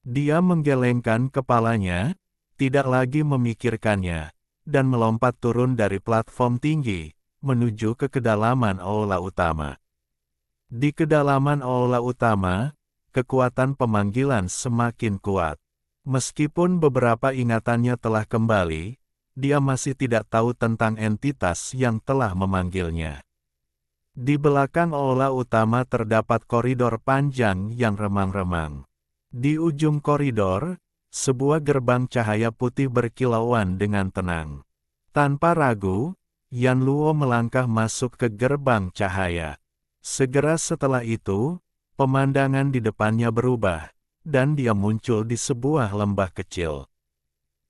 Dia menggelengkan kepalanya, tidak lagi memikirkannya, dan melompat turun dari platform tinggi, menuju ke kedalaman aula utama. Di kedalaman aula utama, kekuatan pemanggilan semakin kuat. Meskipun beberapa ingatannya telah kembali, dia masih tidak tahu tentang entitas yang telah memanggilnya. Di belakang aula utama terdapat koridor panjang yang remang-remang. Di ujung koridor, sebuah gerbang cahaya putih berkilauan dengan tenang. Tanpa ragu, Yan Luo melangkah masuk ke gerbang cahaya. Segera setelah itu, pemandangan di depannya berubah, dan dia muncul di sebuah lembah kecil.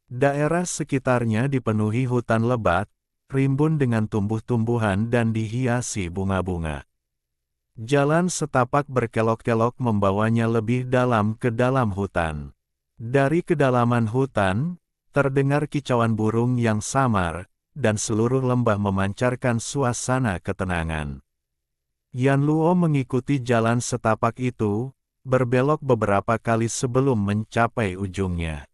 Daerah sekitarnya dipenuhi hutan lebat, rimbun dengan tumbuh-tumbuhan dan dihiasi bunga-bunga. Jalan setapak berkelok-kelok membawanya lebih dalam ke dalam hutan. Dari kedalaman hutan, terdengar kicauan burung yang samar, dan seluruh lembah memancarkan suasana ketenangan. Yan Luo mengikuti jalan setapak itu, berbelok beberapa kali sebelum mencapai ujungnya.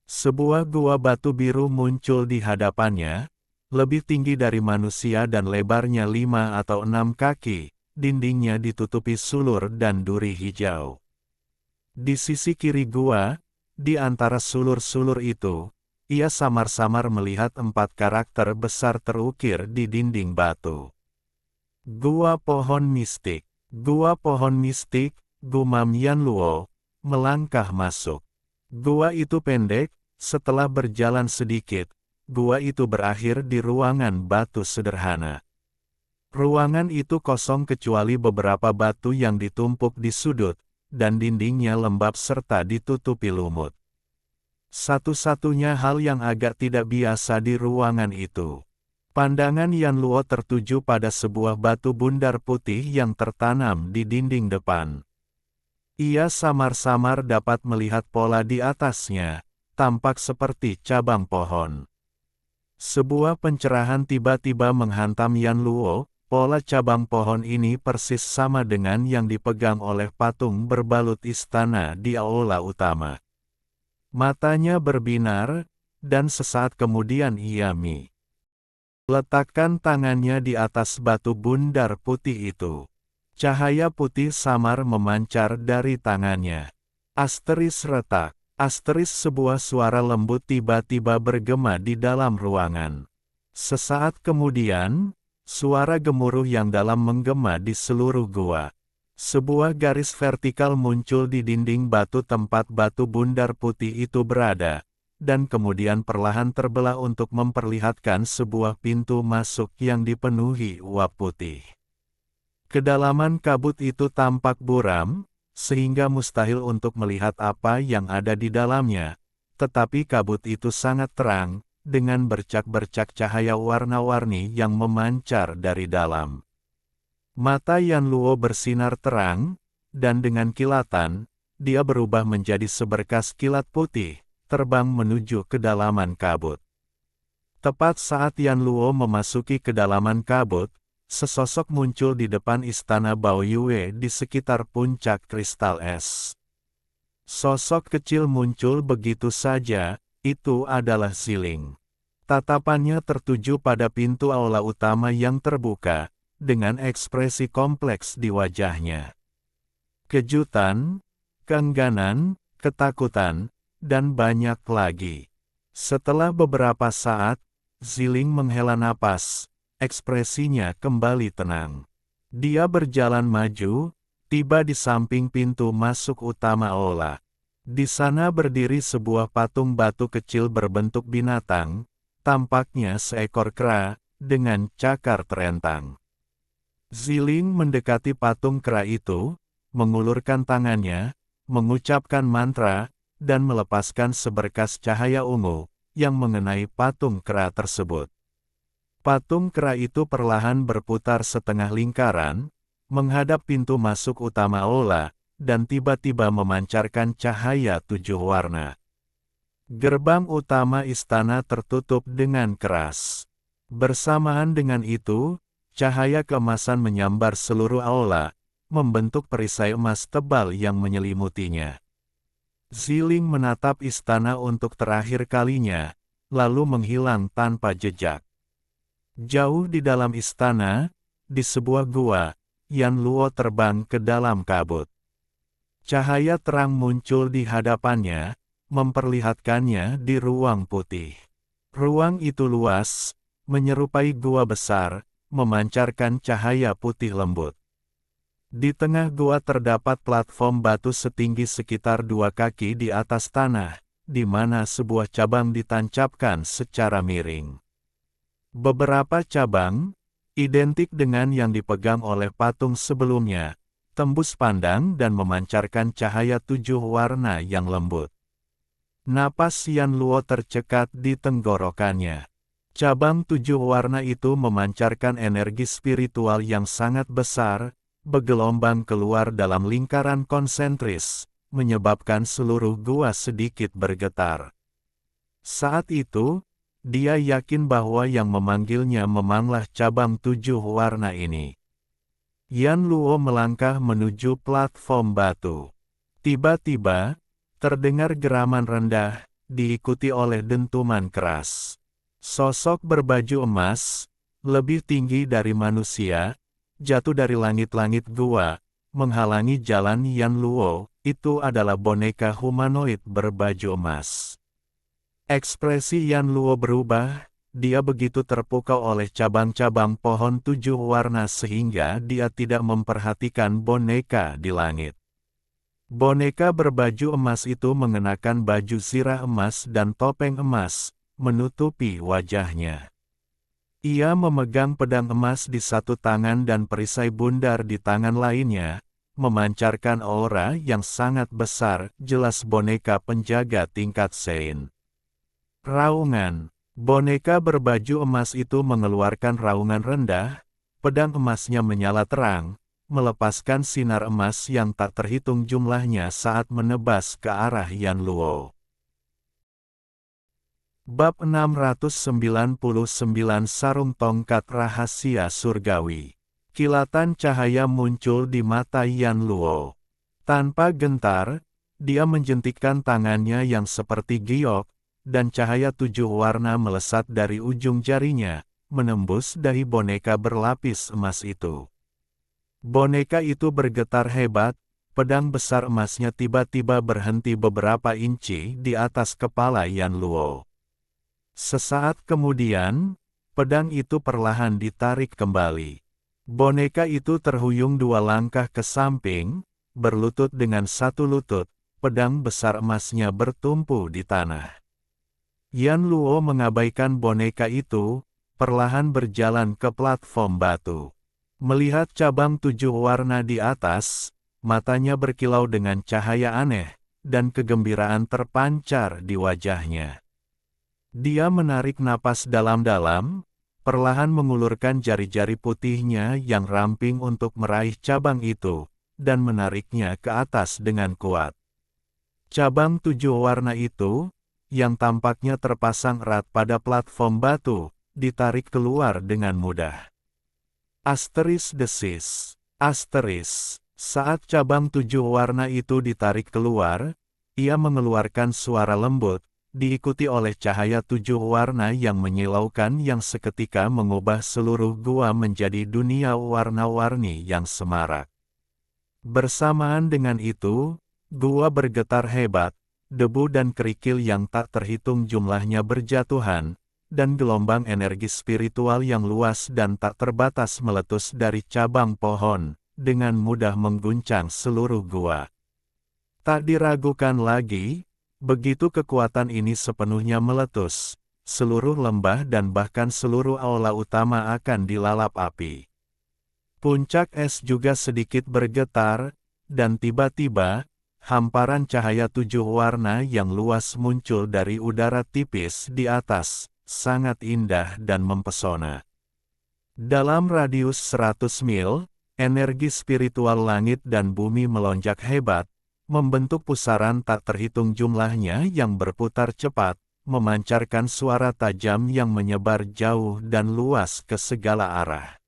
Sebuah gua batu biru muncul di hadapannya, lebih tinggi dari manusia dan lebarnya 5 atau 6 kaki, dindingnya ditutupi sulur dan duri hijau. Di sisi kiri gua, di antara sulur-sulur itu, ia samar-samar melihat 4 karakter besar terukir di dinding batu. Gua Pohon Mistik. Gua Pohon Mistik, gumam Yan Luo, melangkah masuk. Gua itu pendek, setelah berjalan sedikit, gua itu berakhir di ruangan batu sederhana. Ruangan itu kosong kecuali beberapa batu yang ditumpuk di sudut, dan dindingnya lembab serta ditutupi lumut. Satu-satunya hal yang agak tidak biasa di ruangan itu. Pandangan Yan Luo tertuju pada sebuah batu bundar putih yang tertanam di dinding depan. Ia samar-samar dapat melihat pola di atasnya, tampak seperti cabang pohon. Sebuah pencerahan tiba-tiba menghantam Yan Luo, pola cabang pohon ini persis sama dengan yang dipegang oleh patung berbalut istana di aula utama. Matanya berbinar, dan sesaat kemudian ia letakkan tangannya di atas batu bundar putih itu. Cahaya putih samar memancar dari tangannya. Asteris retak. Asteris sebuah suara lembut tiba-tiba bergema di dalam ruangan. Sesaat kemudian, suara gemuruh yang dalam menggema di seluruh gua. Sebuah garis vertikal muncul di dinding batu tempat batu bundar putih itu berada, dan kemudian perlahan terbelah untuk memperlihatkan sebuah pintu masuk yang dipenuhi uap putih. Kedalaman kabut itu tampak buram, sehingga mustahil untuk melihat apa yang ada di dalamnya, tetapi kabut itu sangat terang, dengan bercak-bercak cahaya warna-warni yang memancar dari dalam. Mata Yan Luo bersinar terang, dan dengan kilatan, dia berubah menjadi seberkas kilat putih, terbang menuju kedalaman kabut. Tepat saat Yan Luo memasuki kedalaman kabut, sesosok muncul di depan istana Bao Yue di sekitar puncak kristal es. Sosok kecil muncul begitu saja, itu adalah Ziling. Tatapannya tertuju pada pintu aula utama yang terbuka, dengan ekspresi kompleks di wajahnya. Kejutan, keengganan, ketakutan, dan banyak lagi. Setelah beberapa saat, Ziling menghela napas, ekspresinya kembali tenang. Dia berjalan maju, tiba di samping pintu masuk utama aula. Di sana berdiri sebuah patung batu kecil berbentuk binatang, tampaknya seekor kera, dengan cakar terentang. Ziling mendekati patung kera itu, mengulurkan tangannya, mengucapkan mantra, dan melepaskan seberkas cahaya ungu, yang mengenai patung kera tersebut. Patung kera itu perlahan berputar setengah lingkaran, menghadap pintu masuk utama aula, dan tiba-tiba memancarkan cahaya 7 warna. Gerbang utama istana tertutup dengan keras. Bersamaan dengan itu, cahaya keemasan menyambar seluruh aula, membentuk perisai emas tebal yang menyelimutinya. Ziling menatap istana untuk terakhir kalinya, lalu menghilang tanpa jejak. Jauh di dalam istana, di sebuah gua, Yan Luo terbang ke dalam kabut. Cahaya terang muncul di hadapannya, memperlihatkannya di ruang putih. Ruang itu luas, menyerupai gua besar, memancarkan cahaya putih lembut. Di tengah gua terdapat platform batu setinggi sekitar 2 kaki di atas tanah, di mana sebuah cabang ditancapkan secara miring. Beberapa cabang, identik dengan yang dipegang oleh patung sebelumnya, tembus pandang dan memancarkan cahaya 7 warna yang lembut. Napas Yan Luo tercekat di tenggorokannya. Cabang 7 warna itu memancarkan energi spiritual yang sangat besar, bergelombang keluar dalam lingkaran konsentris, menyebabkan seluruh gua sedikit bergetar. Saat itu, dia yakin bahwa yang memanggilnya memanglah cabang 7 warna ini. Yan Luo melangkah menuju platform batu. Tiba-tiba, terdengar geraman rendah, diikuti oleh dentuman keras. Sosok berbaju emas, lebih tinggi dari manusia, jatuh dari langit-langit gua, menghalangi jalan Yan Luo. Itu adalah boneka humanoid berbaju emas. Ekspresi Yan Luo berubah. Dia begitu terpukau oleh cabang-cabang pohon 7 warna sehingga dia tidak memperhatikan boneka di langit. Boneka berbaju emas itu mengenakan baju zirah emas dan topeng emas, menutupi wajahnya. Ia memegang pedang emas di satu tangan dan perisai bundar di tangan lainnya, memancarkan aura yang sangat besar, jelas boneka penjaga tingkat Sein. Raungan. Boneka berbaju emas itu mengeluarkan raungan rendah, pedang emasnya menyala terang, melepaskan sinar emas yang tak terhitung jumlahnya saat menebas ke arah Yan Luo. Bab 699 Sarung Tongkat Rahasia Surgawi. Kilatan cahaya muncul di mata Yan Luo. Tanpa gentar, dia menjentikkan tangannya yang seperti giok, dan cahaya 7 warna melesat dari ujung jarinya, menembus dahi boneka berlapis emas itu. Boneka itu bergetar hebat, pedang besar emasnya tiba-tiba berhenti beberapa inci di atas kepala Yan Luo. Sesaat kemudian, pedang itu perlahan ditarik kembali. Boneka itu terhuyung 2 langkah ke samping, berlutut dengan satu lutut, pedang besar emasnya bertumpu di tanah. Yan Luo mengabaikan boneka itu, perlahan berjalan ke platform batu. Melihat cabang 7 warna di atas, matanya berkilau dengan cahaya aneh, dan kegembiraan terpancar di wajahnya. Dia menarik napas dalam-dalam, perlahan mengulurkan jari-jari putihnya yang ramping untuk meraih cabang itu, dan menariknya ke atas dengan kuat. Cabang 7 warna itu, yang tampaknya terpasang erat pada platform batu, ditarik keluar dengan mudah. Asteris desis. Asteris. Saat cabang 7 warna itu ditarik keluar, ia mengeluarkan suara lembut, diikuti oleh cahaya 7 warna yang menyilaukan yang seketika mengubah seluruh gua menjadi dunia warna-warni yang semarak. Bersamaan dengan itu, gua bergetar hebat, debu dan kerikil yang tak terhitung jumlahnya berjatuhan, dan gelombang energi spiritual yang luas dan tak terbatas meletus dari cabang pohon, dengan mudah mengguncang seluruh gua. Tak diragukan lagi, begitu kekuatan ini sepenuhnya meletus, seluruh lembah dan bahkan seluruh aula utama akan dilalap api. Puncak es juga sedikit bergetar, dan tiba-tiba, hamparan cahaya 7 warna yang luas muncul dari udara tipis di atas, sangat indah dan mempesona. Dalam radius 100 mil, energi spiritual langit dan bumi melonjak hebat, membentuk pusaran tak terhitung jumlahnya yang berputar cepat, memancarkan suara tajam yang menyebar jauh dan luas ke segala arah.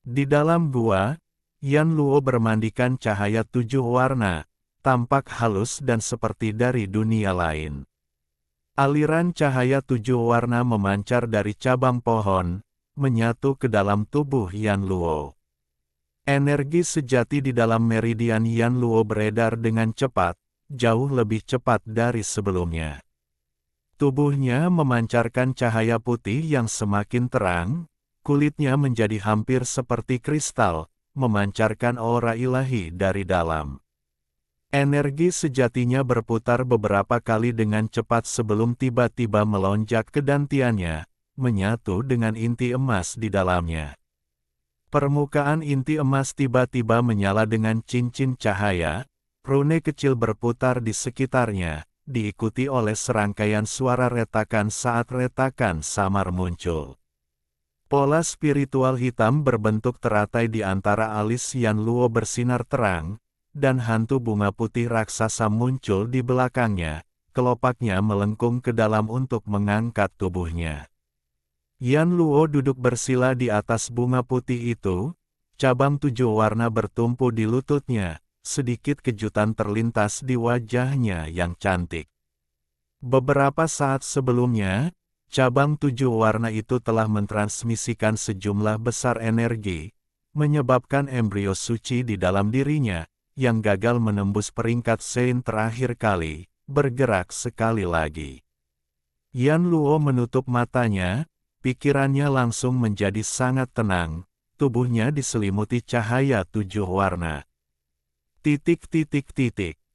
Di dalam gua, Yan Luo bermandikan cahaya 7 warna, tampak halus dan seperti dari dunia lain. Aliran cahaya 7 warna memancar dari cabang pohon, menyatu ke dalam tubuh Yan Luo. Energi sejati di dalam meridian Yan Luo beredar dengan cepat, jauh lebih cepat dari sebelumnya. Tubuhnya memancarkan cahaya putih yang semakin terang, kulitnya menjadi hampir seperti kristal, memancarkan aura ilahi dari dalam. Energi sejatinya berputar beberapa kali dengan cepat sebelum tiba-tiba melonjak ke dantiannya, menyatu dengan inti emas di dalamnya. Permukaan inti emas tiba-tiba menyala dengan cincin cahaya, rune kecil berputar di sekitarnya, diikuti oleh serangkaian suara retakan saat retakan samar muncul. Pola spiritual hitam berbentuk teratai di antara alis Yan Luo bersinar terang, dan hantu bunga putih raksasa muncul di belakangnya, kelopaknya melengkung ke dalam untuk mengangkat tubuhnya. Yan Luo duduk bersila di atas bunga putih itu, cabang 7 warna bertumpu di lututnya, sedikit kejutan terlintas di wajahnya yang cantik. Beberapa saat sebelumnya, cabang 7 warna itu telah mentransmisikan sejumlah besar energi, menyebabkan embrio suci di dalam dirinya, yang gagal menembus peringkat Sein terakhir kali, bergerak sekali lagi. Yan Luo menutup matanya, pikirannya langsung menjadi sangat tenang, tubuhnya diselimuti cahaya 7 warna.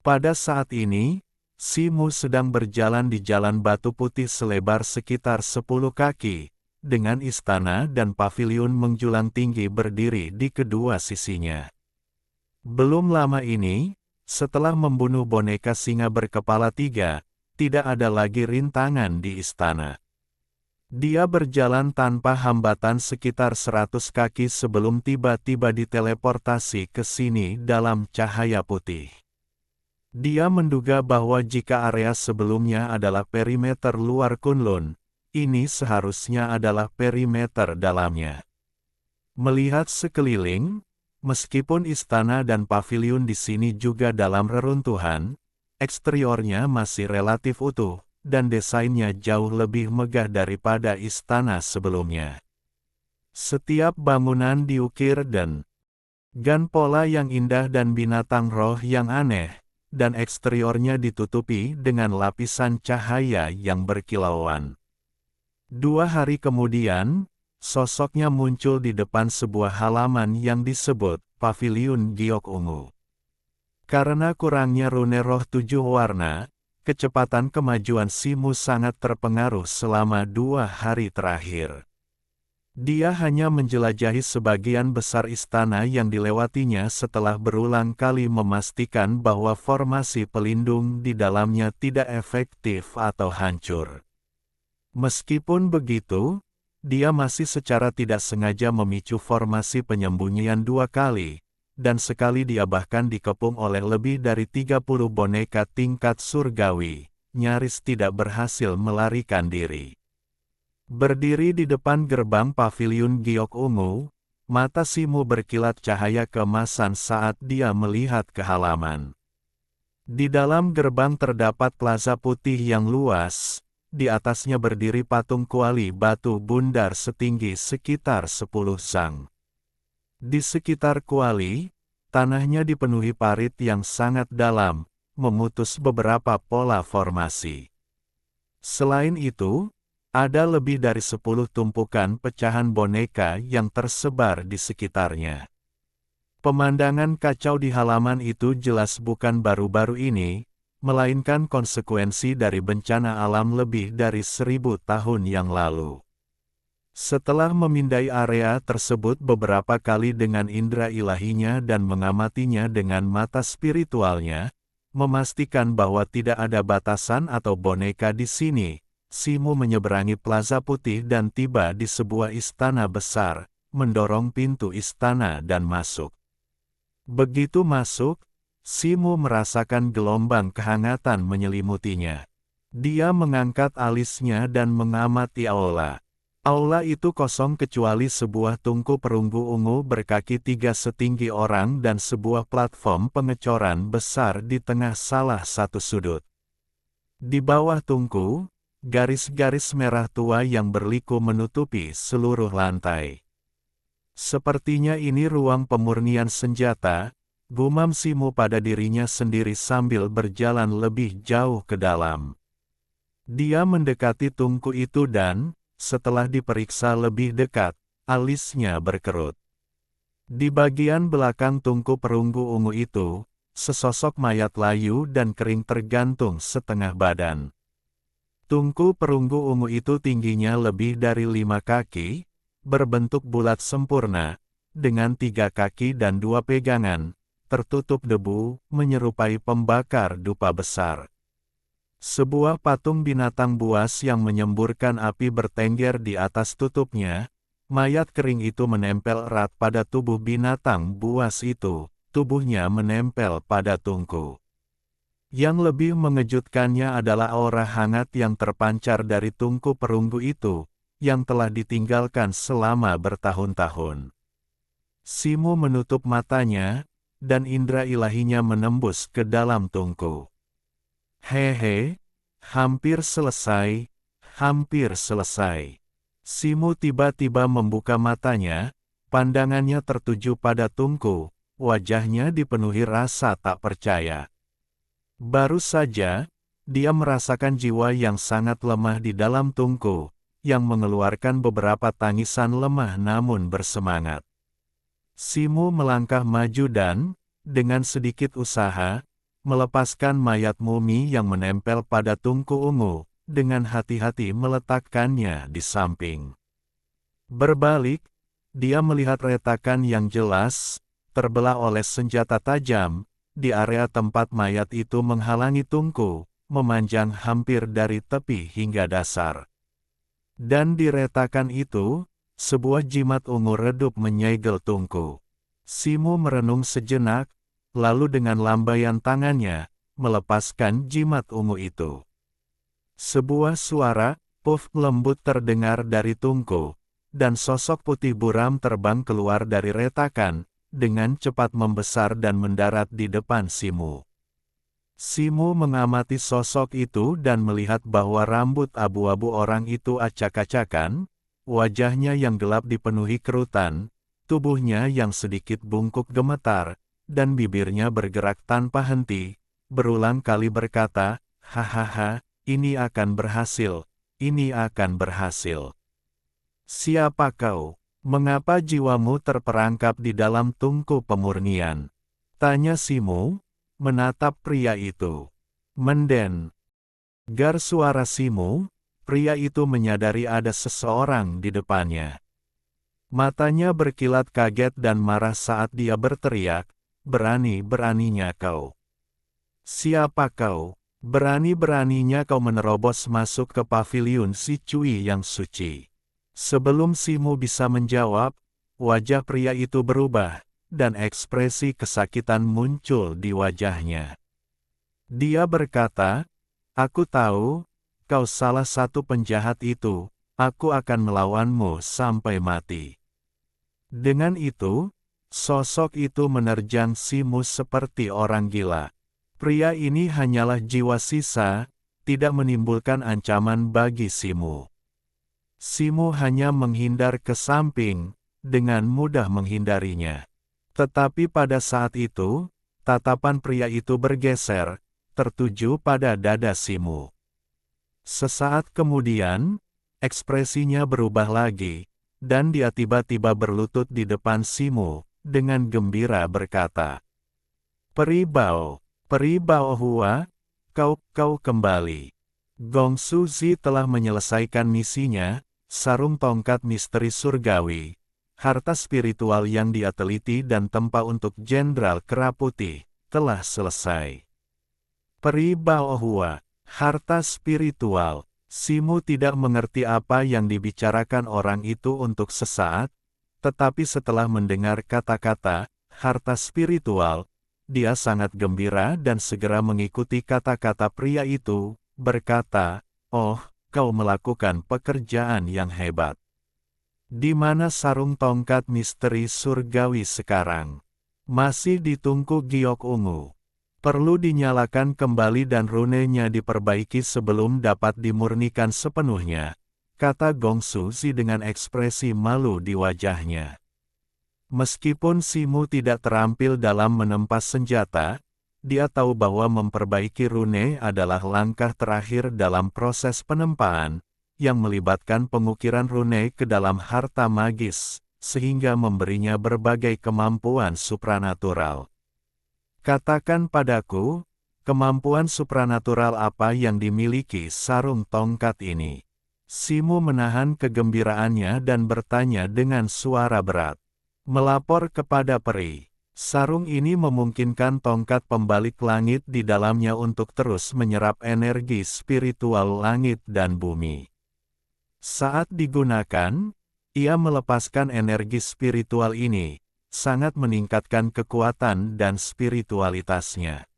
Pada saat ini, Si Mu sedang berjalan di jalan batu putih selebar sekitar 10 kaki, dengan istana dan paviliun menjulang tinggi berdiri di kedua sisinya. Belum lama ini, setelah membunuh boneka singa berkepala 3, tidak ada lagi rintangan di istana. Dia berjalan tanpa hambatan sekitar 100 kaki sebelum tiba-tiba diteleportasi ke sini dalam cahaya putih. Dia menduga bahwa jika area sebelumnya adalah perimeter luar Kunlun, ini seharusnya adalah perimeter dalamnya. Melihat sekeliling, meskipun istana dan paviliun di sini juga dalam reruntuhan, eksteriornya masih relatif utuh, dan desainnya jauh lebih megah daripada istana sebelumnya. Setiap bangunan diukir dengan pola yang indah dan binatang roh yang aneh, dan eksteriornya ditutupi dengan lapisan cahaya yang berkilauan. 2 hari kemudian, sosoknya muncul di depan sebuah halaman yang disebut Paviliun Giok Ungu. Karena kurangnya rune roh 7 warna, kecepatan kemajuan Si Mu sangat terpengaruh selama 2 hari terakhir. Dia hanya menjelajahi sebagian besar istana yang dilewatinya setelah berulang kali memastikan bahwa formasi pelindung di dalamnya tidak efektif atau hancur. Meskipun begitu, dia masih secara tidak sengaja memicu formasi penyembunyian 2 kali, dan sekali dia bahkan dikepung oleh lebih dari 30 boneka tingkat surgawi, nyaris tidak berhasil melarikan diri. Berdiri di depan gerbang paviliun Giok Ungu, mata Si Mu berkilat cahaya keemasan saat dia melihat ke halaman. Di dalam gerbang terdapat plaza putih yang luas, di atasnya berdiri patung kuali batu bundar setinggi sekitar 10 sang. Di sekitar kuali, tanahnya dipenuhi parit yang sangat dalam, memutus beberapa pola formasi. Selain itu, ada lebih dari 10 tumpukan pecahan boneka yang tersebar di sekitarnya. Pemandangan kacau di halaman itu jelas bukan baru-baru ini, melainkan konsekuensi dari bencana alam lebih dari 1000 tahun yang lalu. Setelah memindai area tersebut beberapa kali dengan indera ilahinya dan mengamatinya dengan mata spiritualnya, memastikan bahwa tidak ada batasan atau boneka di sini, Si Mu menyeberangi plaza putih dan tiba di sebuah istana besar, mendorong pintu istana dan masuk. Begitu masuk, Si Mu merasakan gelombang kehangatan menyelimutinya. Dia mengangkat alisnya dan mengamati aula. Aula itu kosong kecuali sebuah tungku perunggu ungu berkaki 3 setinggi orang dan sebuah platform pengecoran besar di tengah salah satu sudut. Di bawah tungku, garis-garis merah tua yang berliku menutupi seluruh lantai. Sepertinya ini ruang pemurnian senjata, gumam Si Mu pada dirinya sendiri sambil berjalan lebih jauh ke dalam. Dia mendekati tungku itu dan, setelah diperiksa lebih dekat, alisnya berkerut. Di bagian belakang tungku perunggu ungu itu, sesosok mayat layu dan kering tergantung setengah badan. Tungku perunggu ungu itu tingginya lebih dari 5 kaki, berbentuk bulat sempurna, dengan 3 kaki dan 2 pegangan, tertutup debu, menyerupai pembakar dupa besar. Sebuah patung binatang buas yang menyemburkan api bertengger di atas tutupnya. Mayat kering itu menempel erat pada tubuh binatang buas itu. Tubuhnya menempel pada tungku. Yang lebih mengejutkannya adalah aura hangat yang terpancar dari tungku perunggu itu, yang telah ditinggalkan selama bertahun-tahun. Simu menutup matanya, dan indera ilahinya menembus ke dalam tungku. Hehe, hampir selesai, hampir selesai. Simu tiba-tiba membuka matanya, pandangannya tertuju pada tungku, wajahnya dipenuhi rasa tak percaya. Baru saja, dia merasakan jiwa yang sangat lemah di dalam tungku, yang mengeluarkan beberapa tangisan lemah namun bersemangat. Simu melangkah maju dan, dengan sedikit usaha, melepaskan mayat mumi yang menempel pada tungku ungu, dengan hati-hati meletakkannya di samping. Berbalik, dia melihat retakan yang jelas, terbelah oleh senjata tajam, di area tempat mayat itu menghalangi tungku, memanjang hampir dari tepi hingga dasar. Dan di retakan itu, sebuah jimat ungu redup menyegel tungku. Simu merenung sejenak, lalu dengan lambaian tangannya, melepaskan jimat ungu itu. Sebuah suara, puff lembut terdengar dari tungku, dan sosok putih buram terbang keluar dari retakan, dengan cepat membesar dan mendarat di depan Simu. Simu mengamati sosok itu dan melihat bahwa rambut abu-abu orang itu acak-acakan, wajahnya yang gelap dipenuhi kerutan, tubuhnya yang sedikit bungkuk gemetar, dan bibirnya bergerak tanpa henti, berulang kali berkata, "Hahaha, ini akan berhasil, ini akan berhasil." "Siapa kau? Mengapa jiwamu terperangkap di dalam tungku pemurnian?" tanya Simu, menatap pria itu. Mendengar suara Simu, pria itu menyadari ada seseorang di depannya. Matanya berkilat kaget dan marah saat dia berteriak, "Berani-beraninya kau. Siapa kau? Berani-beraninya kau menerobos masuk ke paviliun si Cui yang suci." Sebelum Simu bisa menjawab, wajah pria itu berubah, dan ekspresi kesakitan muncul di wajahnya. Dia berkata, "Aku tahu, kau salah satu penjahat itu, aku akan melawanmu sampai mati." Dengan itu, sosok itu menerjang Simu seperti orang gila. Pria ini hanyalah jiwa sisa, tidak menimbulkan ancaman bagi Simu. Simu hanya menghindar ke samping, dengan mudah menghindarinya. Tetapi pada saat itu, tatapan pria itu bergeser, tertuju pada dada Simu. Sesaat kemudian, ekspresinya berubah lagi, dan dia tiba-tiba berlutut di depan Simu, dengan gembira berkata, Peri Bao Hua, kau kembali." Gong Suzi telah menyelesaikan misinya, sarung tongkat misteri surgawi, harta spiritual yang dia teliti dan tempa untuk Jenderal Kera Putih, telah selesai. Peri Bao Hua, harta spiritual. Simu tidak mengerti apa yang dibicarakan orang itu untuk sesaat, tetapi setelah mendengar kata-kata harta spiritual, dia sangat gembira dan segera mengikuti kata-kata pria itu, berkata, "Oh, kau melakukan pekerjaan yang hebat. Di mana sarung tongkat misteri surgawi sekarang?" "Masih di tungku giok ungu. Perlu dinyalakan kembali dan runenya diperbaiki sebelum dapat dimurnikan sepenuhnya," kata Gong Suzi dengan ekspresi malu di wajahnya. Meskipun Simu tidak terampil dalam menempas senjata, dia tahu bahwa memperbaiki rune adalah langkah terakhir dalam proses penempaan, yang melibatkan pengukiran rune ke dalam harta magis, sehingga memberinya berbagai kemampuan supranatural. "Katakan padaku, kemampuan supranatural apa yang dimiliki sarung tongkat ini?" Simu menahan kegembiraannya dan bertanya dengan suara berat. "Melapor kepada peri." Sarung ini memungkinkan tongkat pembalik langit di dalamnya untuk terus menyerap energi spiritual langit dan bumi. Saat digunakan, ia melepaskan energi spiritual ini, sangat meningkatkan kekuatan dan spiritualitasnya.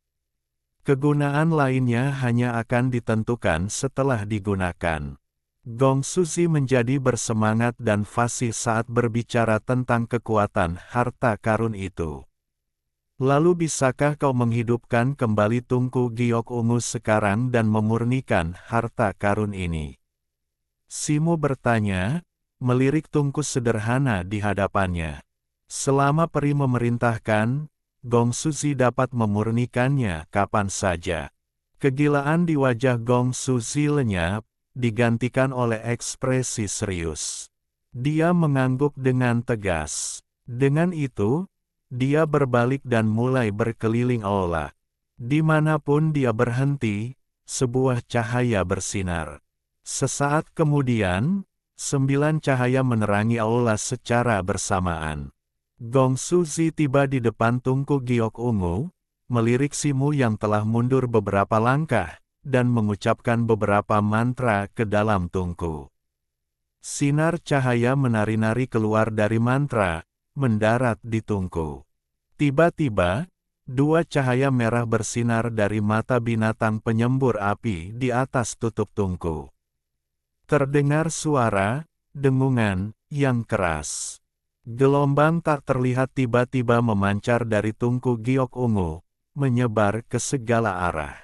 Kegunaan lainnya hanya akan ditentukan setelah digunakan. Gong Suzi menjadi bersemangat dan fasih saat berbicara tentang kekuatan harta karun itu. Lalu bisakah kau menghidupkan kembali tungku giok ungu sekarang dan memurnikan harta karun ini? Simu bertanya, melirik tungku sederhana di hadapannya. Selama peri memerintahkan, Gong Suzi dapat memurnikannya kapan saja. Kegilaan di wajah Gong Suzi lenyap, digantikan oleh ekspresi serius. Dia mengangguk dengan tegas. Dengan itu, dia berbalik dan mulai berkeliling aula. Dimanapun dia berhenti, sebuah cahaya bersinar. Sesaat kemudian, 9 cahaya menerangi aula secara bersamaan. Gong Suzi tiba di depan tungku giok ungu, melirik Simu yang telah mundur beberapa langkah, dan mengucapkan beberapa mantra ke dalam tungku. Sinar cahaya menari-nari keluar dari mantra, mendarat di tungku. Tiba-tiba, 2 cahaya merah bersinar dari mata binatang penyembur api di atas tutup tungku. Terdengar suara, dengungan, yang keras. Gelombang tak terlihat tiba-tiba memancar dari tungku giok ungu, menyebar ke segala arah.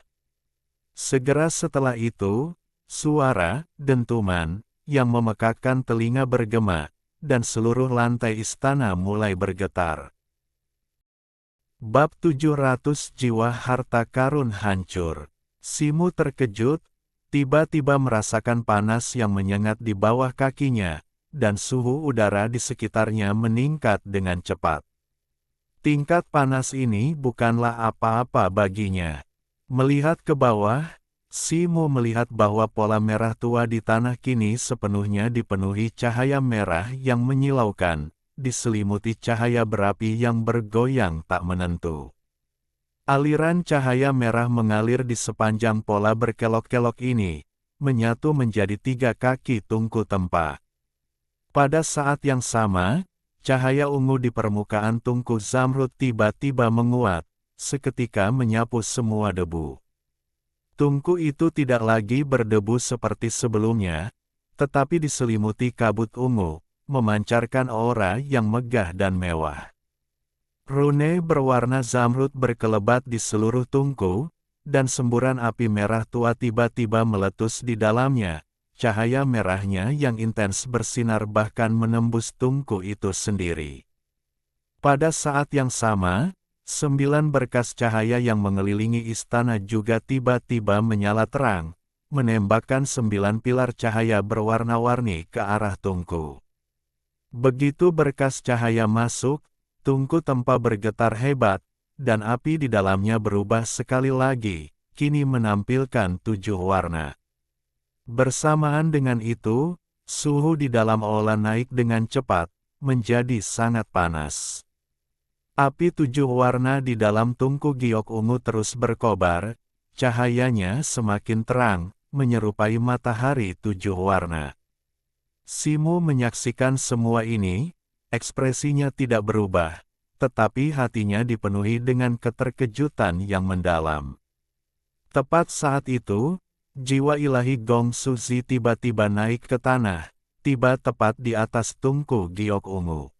Segera setelah itu, suara, dentuman, yang memekakkan telinga bergema, dan seluruh lantai istana mulai bergetar. Bab 700 Jiwa Harta Karun Hancur. Simu terkejut, tiba-tiba merasakan panas yang menyengat di bawah kakinya, dan suhu udara di sekitarnya meningkat dengan cepat. Tingkat panas ini bukanlah apa-apa baginya. Melihat ke bawah, Simu melihat bahwa pola merah tua di tanah kini sepenuhnya dipenuhi cahaya merah yang menyilaukan, diselimuti cahaya berapi yang bergoyang tak menentu. Aliran cahaya merah mengalir di sepanjang pola berkelok-kelok ini, menyatu menjadi 3 kaki tungku tempa. Pada saat yang sama, cahaya ungu di permukaan tungku zamrud tiba-tiba menguat, seketika menyapu semua debu. Tungku itu tidak lagi berdebu seperti sebelumnya, tetapi diselimuti kabut ungu, memancarkan aura yang megah dan mewah. Rune berwarna zamrud berkelebat di seluruh tungku, dan semburan api merah tua tiba-tiba meletus di dalamnya. Cahaya merahnya yang intens bersinar bahkan menembus tungku itu sendiri. Pada saat yang sama, 9 berkas cahaya yang mengelilingi istana juga tiba-tiba menyala terang, menembakkan 9 pilar cahaya berwarna-warni ke arah tungku. Begitu berkas cahaya masuk, tungku tempa bergetar hebat, dan api di dalamnya berubah sekali lagi, kini menampilkan 7 warna. Bersamaan dengan itu, suhu di dalam aula naik dengan cepat, menjadi sangat panas. Api 7 warna di dalam tungku giok ungu terus berkobar, cahayanya semakin terang, menyerupai matahari 7 warna. Simu menyaksikan semua ini, ekspresinya tidak berubah, tetapi hatinya dipenuhi dengan keterkejutan yang mendalam. Tepat saat itu, jiwa ilahi Gong Suzi tiba-tiba naik ke tanah, tiba tepat di atas tungku giok ungu.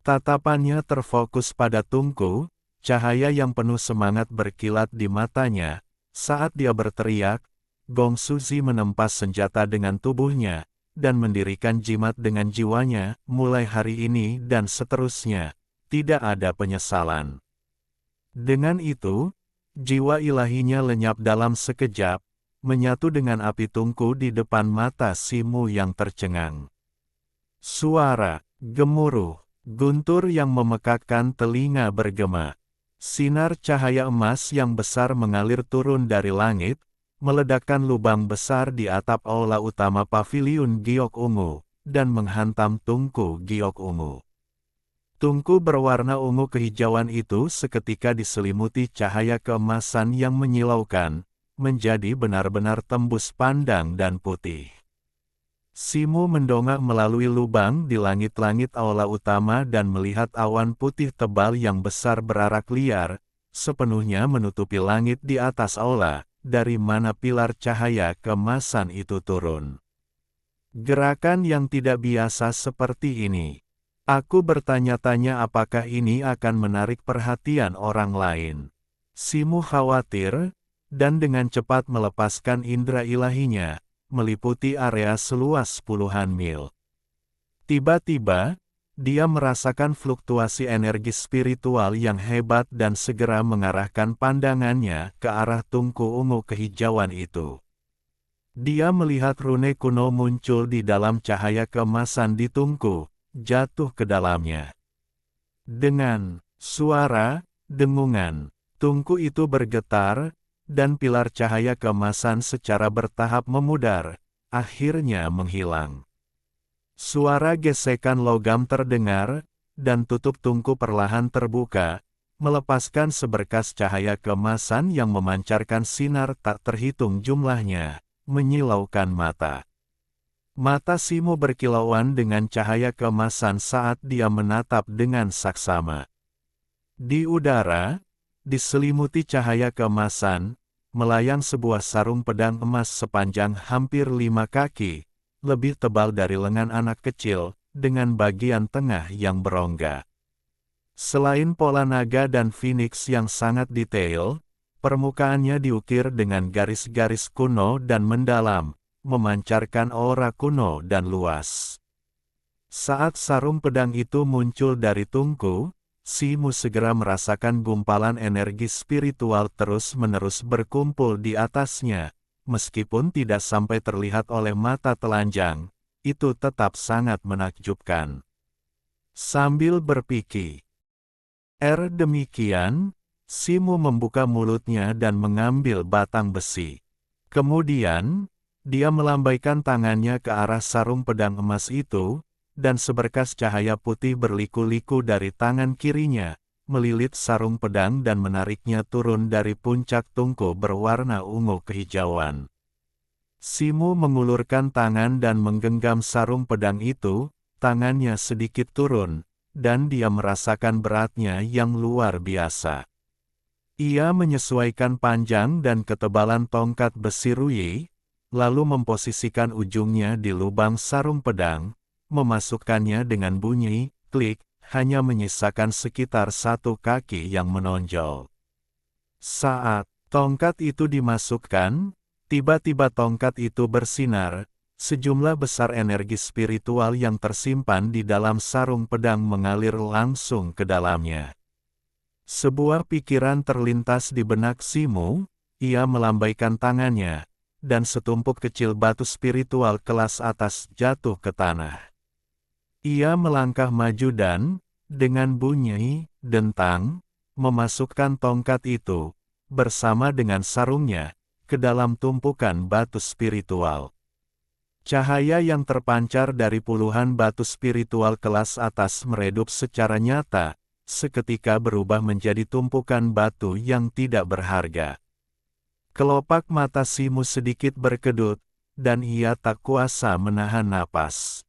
Tatapannya terfokus pada tungku, cahaya yang penuh semangat berkilat di matanya. Saat dia berteriak, Gong Suzi menempas senjata dengan tubuhnya, dan mendirikan jimat dengan jiwanya. Mulai hari ini dan seterusnya, tidak ada penyesalan. Dengan itu, jiwa ilahinya lenyap dalam sekejap, menyatu dengan api tungku di depan mata Simu yang tercengang. Suara, gemuruh, guntur yang memekakkan telinga bergema. Sinar cahaya emas yang besar mengalir turun dari langit, meledakkan lubang besar di atap aula utama paviliun giok ungu, dan menghantam tungku giok ungu. Tungku berwarna ungu kehijauan itu seketika diselimuti cahaya keemasan yang menyilaukan, menjadi benar-benar tembus pandang dan putih. Simu mendongak melalui lubang di langit-langit aula utama dan melihat awan putih tebal yang besar berarak liar, sepenuhnya menutupi langit di atas aula, dari mana pilar cahaya keemasan itu turun. Gerakan yang tidak biasa seperti ini. Aku bertanya-tanya apakah ini akan menarik perhatian orang lain. Simu khawatir, dan dengan cepat melepaskan indera ilahinya, meliputi area seluas puluhan mil. Tiba-tiba, dia merasakan fluktuasi energi spiritual yang hebat dan segera mengarahkan pandangannya ke arah tungku ungu kehijauan itu. Dia melihat rune kuno muncul di dalam cahaya keemasan di tungku, jatuh ke dalamnya. Dengan suara dengungan, tungku itu bergetar, dan pilar cahaya keemasan secara bertahap memudar, akhirnya menghilang. Suara gesekan logam terdengar, dan tutup tungku perlahan terbuka, melepaskan seberkas cahaya keemasan yang memancarkan sinar tak terhitung jumlahnya, menyilaukan mata. Mata Simu berkilauan dengan cahaya keemasan saat dia menatap dengan saksama. Di udara, diselimuti cahaya keemasan, melayang sebuah sarung pedang emas sepanjang hampir 5 kaki, lebih tebal dari lengan anak kecil, dengan bagian tengah yang berongga. Selain pola naga dan phoenix yang sangat detail, permukaannya diukir dengan garis-garis kuno dan mendalam, memancarkan aura kuno dan luas. Saat sarung pedang itu muncul dari tungku, Simu segera merasakan gumpalan energi spiritual terus-menerus berkumpul di atasnya, meskipun tidak sampai terlihat oleh mata telanjang, itu tetap sangat menakjubkan. Sambil berpikir demikian, Simu membuka mulutnya dan mengambil batang besi. Kemudian, dia melambaikan tangannya ke arah sarung pedang emas itu, dan seberkas cahaya putih berliku-liku dari tangan kirinya, melilit sarung pedang dan menariknya turun dari puncak tungku berwarna ungu kehijauan. Simu mengulurkan tangan dan menggenggam sarung pedang itu, tangannya sedikit turun, dan dia merasakan beratnya yang luar biasa. Ia menyesuaikan panjang dan ketebalan tongkat besi Ruyi, lalu memposisikan ujungnya di lubang sarung pedang, memasukkannya dengan bunyi, klik, hanya menyisakan sekitar 1 kaki yang menonjol. Saat tongkat itu dimasukkan, tiba-tiba tongkat itu bersinar, sejumlah besar energi spiritual yang tersimpan di dalam sarung pedang mengalir langsung ke dalamnya. Sebuah pikiran terlintas di benak Simu, ia melambaikan tangannya, dan setumpuk kecil batu spiritual kelas atas jatuh ke tanah. Ia melangkah maju dan, dengan bunyi, dentang, memasukkan tongkat itu, bersama dengan sarungnya, ke dalam tumpukan batu spiritual. Cahaya yang terpancar dari puluhan batu spiritual kelas atas meredup secara nyata, seketika berubah menjadi tumpukan batu yang tidak berharga. Kelopak mata Simu sedikit berkedut, dan ia tak kuasa menahan napas.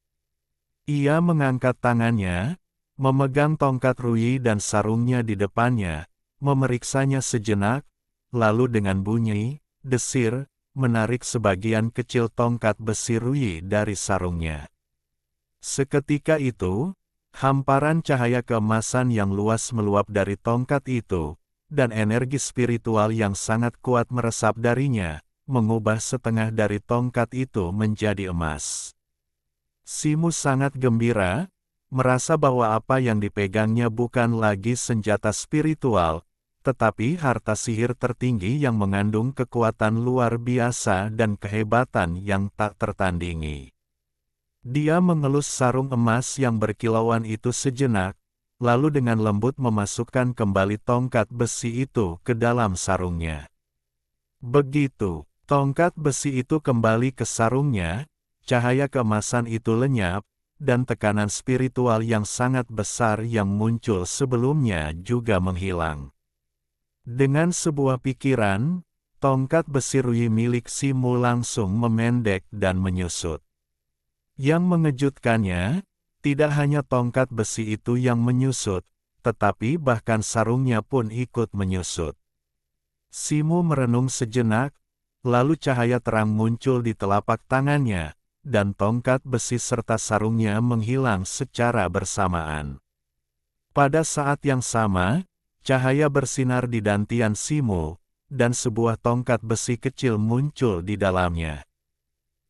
Ia mengangkat tangannya, memegang tongkat Ruyi dan sarungnya di depannya, memeriksanya sejenak, lalu dengan bunyi, desir, menarik sebagian kecil tongkat besi Ruyi dari sarungnya. Seketika itu, hamparan cahaya keemasan yang luas meluap dari tongkat itu, dan energi spiritual yang sangat kuat meresap darinya, mengubah setengah dari tongkat itu menjadi emas. Simu sangat gembira, merasa bahwa apa yang dipegangnya bukan lagi senjata spiritual, tetapi harta sihir tertinggi yang mengandung kekuatan luar biasa dan kehebatan yang tak tertandingi. Dia mengelus sarung emas yang berkilauan itu sejenak, lalu dengan lembut memasukkan kembali tongkat besi itu ke dalam sarungnya. Begitu tongkat besi itu kembali ke sarungnya, cahaya keemasan itu lenyap, dan tekanan spiritual yang sangat besar yang muncul sebelumnya juga menghilang. Dengan sebuah pikiran, tongkat besi Rui milik Simu langsung memendek dan menyusut. Yang mengejutkannya, tidak hanya tongkat besi itu yang menyusut, tetapi bahkan sarungnya pun ikut menyusut. Simu merenung sejenak, lalu cahaya terang muncul di telapak tangannya, dan tongkat besi serta sarungnya menghilang secara bersamaan. Pada saat yang sama, cahaya bersinar di dantian Simu, dan sebuah tongkat besi kecil muncul di dalamnya.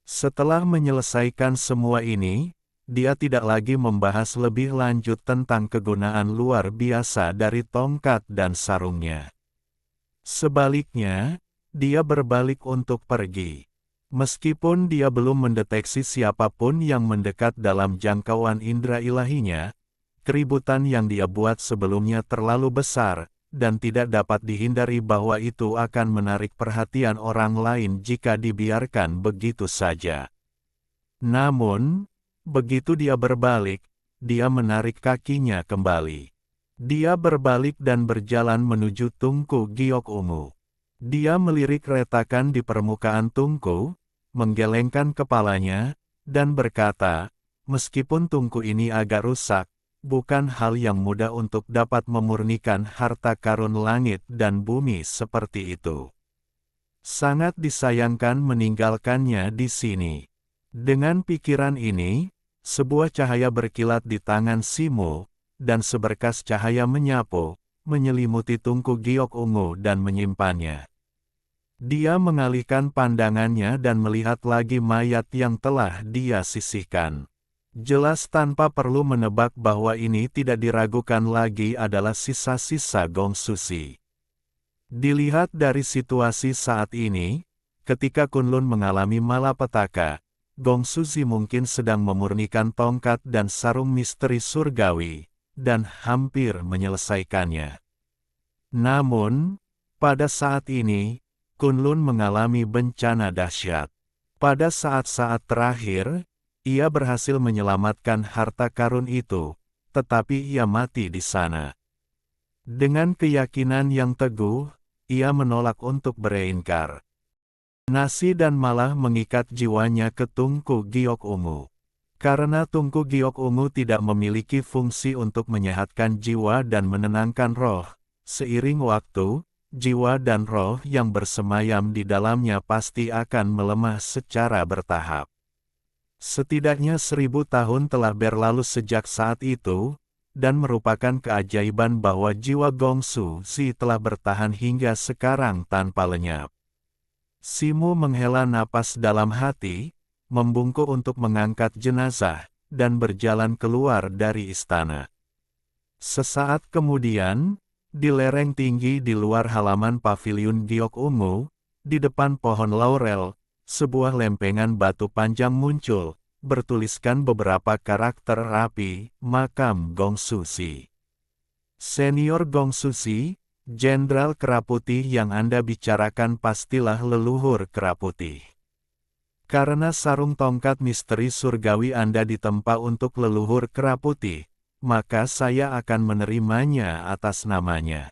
Setelah menyelesaikan semua ini, dia tidak lagi membahas lebih lanjut tentang kegunaan luar biasa dari tongkat dan sarungnya. Sebaliknya, dia berbalik untuk pergi. Meskipun dia belum mendeteksi siapapun yang mendekat dalam jangkauan indera ilahinya, keributan yang dia buat sebelumnya terlalu besar, dan tidak dapat dihindari bahwa itu akan menarik perhatian orang lain jika dibiarkan begitu saja. Namun, begitu dia berbalik, dia menarik kakinya kembali. Dia berbalik dan berjalan menuju Tungku Giok Ungu. Dia melirik retakan di permukaan tungku, menggelengkan kepalanya, dan berkata, meskipun tungku ini agak rusak, bukan hal yang mudah untuk dapat memurnikan harta karun langit dan bumi seperti itu. Sangat disayangkan meninggalkannya di sini. Dengan pikiran ini, sebuah cahaya berkilat di tangan Simu, dan seberkas cahaya menyapu, menyelimuti Tungku Giok Ungu dan menyimpannya. Dia mengalihkan pandangannya dan melihat lagi mayat yang telah dia sisihkan. Jelas tanpa perlu menebak bahwa ini tidak diragukan lagi adalah sisa-sisa Gong Susi. Dilihat dari situasi saat ini, ketika Kunlun mengalami malapetaka, Gong Susi mungkin sedang memurnikan tongkat dan sarung misteri surgawi, dan hampir menyelesaikannya. Namun, pada saat ini, Kunlun mengalami bencana dahsyat. Pada saat-saat terakhir, ia berhasil menyelamatkan harta karun itu, tetapi ia mati di sana. Dengan keyakinan yang teguh, ia menolak untuk bereinkarnasi dan malah mengikat jiwanya ke Tungku Giok Ungu. Karena Tungku Giok Ungu tidak memiliki fungsi untuk menyehatkan jiwa dan menenangkan roh, seiring waktu, jiwa dan roh yang bersemayam di dalamnya pasti akan melemah secara bertahap. Setidaknya 1000 tahun telah berlalu sejak saat itu, dan merupakan keajaiban bahwa jiwa Gong Susi telah bertahan hingga sekarang tanpa lenyap. Simu menghela napas dalam hati, membungkuk untuk mengangkat jenazah, dan berjalan keluar dari istana. Sesaat kemudian, di lereng tinggi di luar halaman paviliun Giok Ungu, di depan pohon laurel, sebuah lempengan batu panjang muncul, bertuliskan beberapa karakter rapi, makam Gong Susi. Senior Gong Susi, Jenderal Kera Putih yang Anda bicarakan pastilah leluhur Kera Putih. Karena sarung tongkat misteri surgawi Anda ditempa untuk leluhur Kera Putih, maka saya akan menerimanya atas namanya.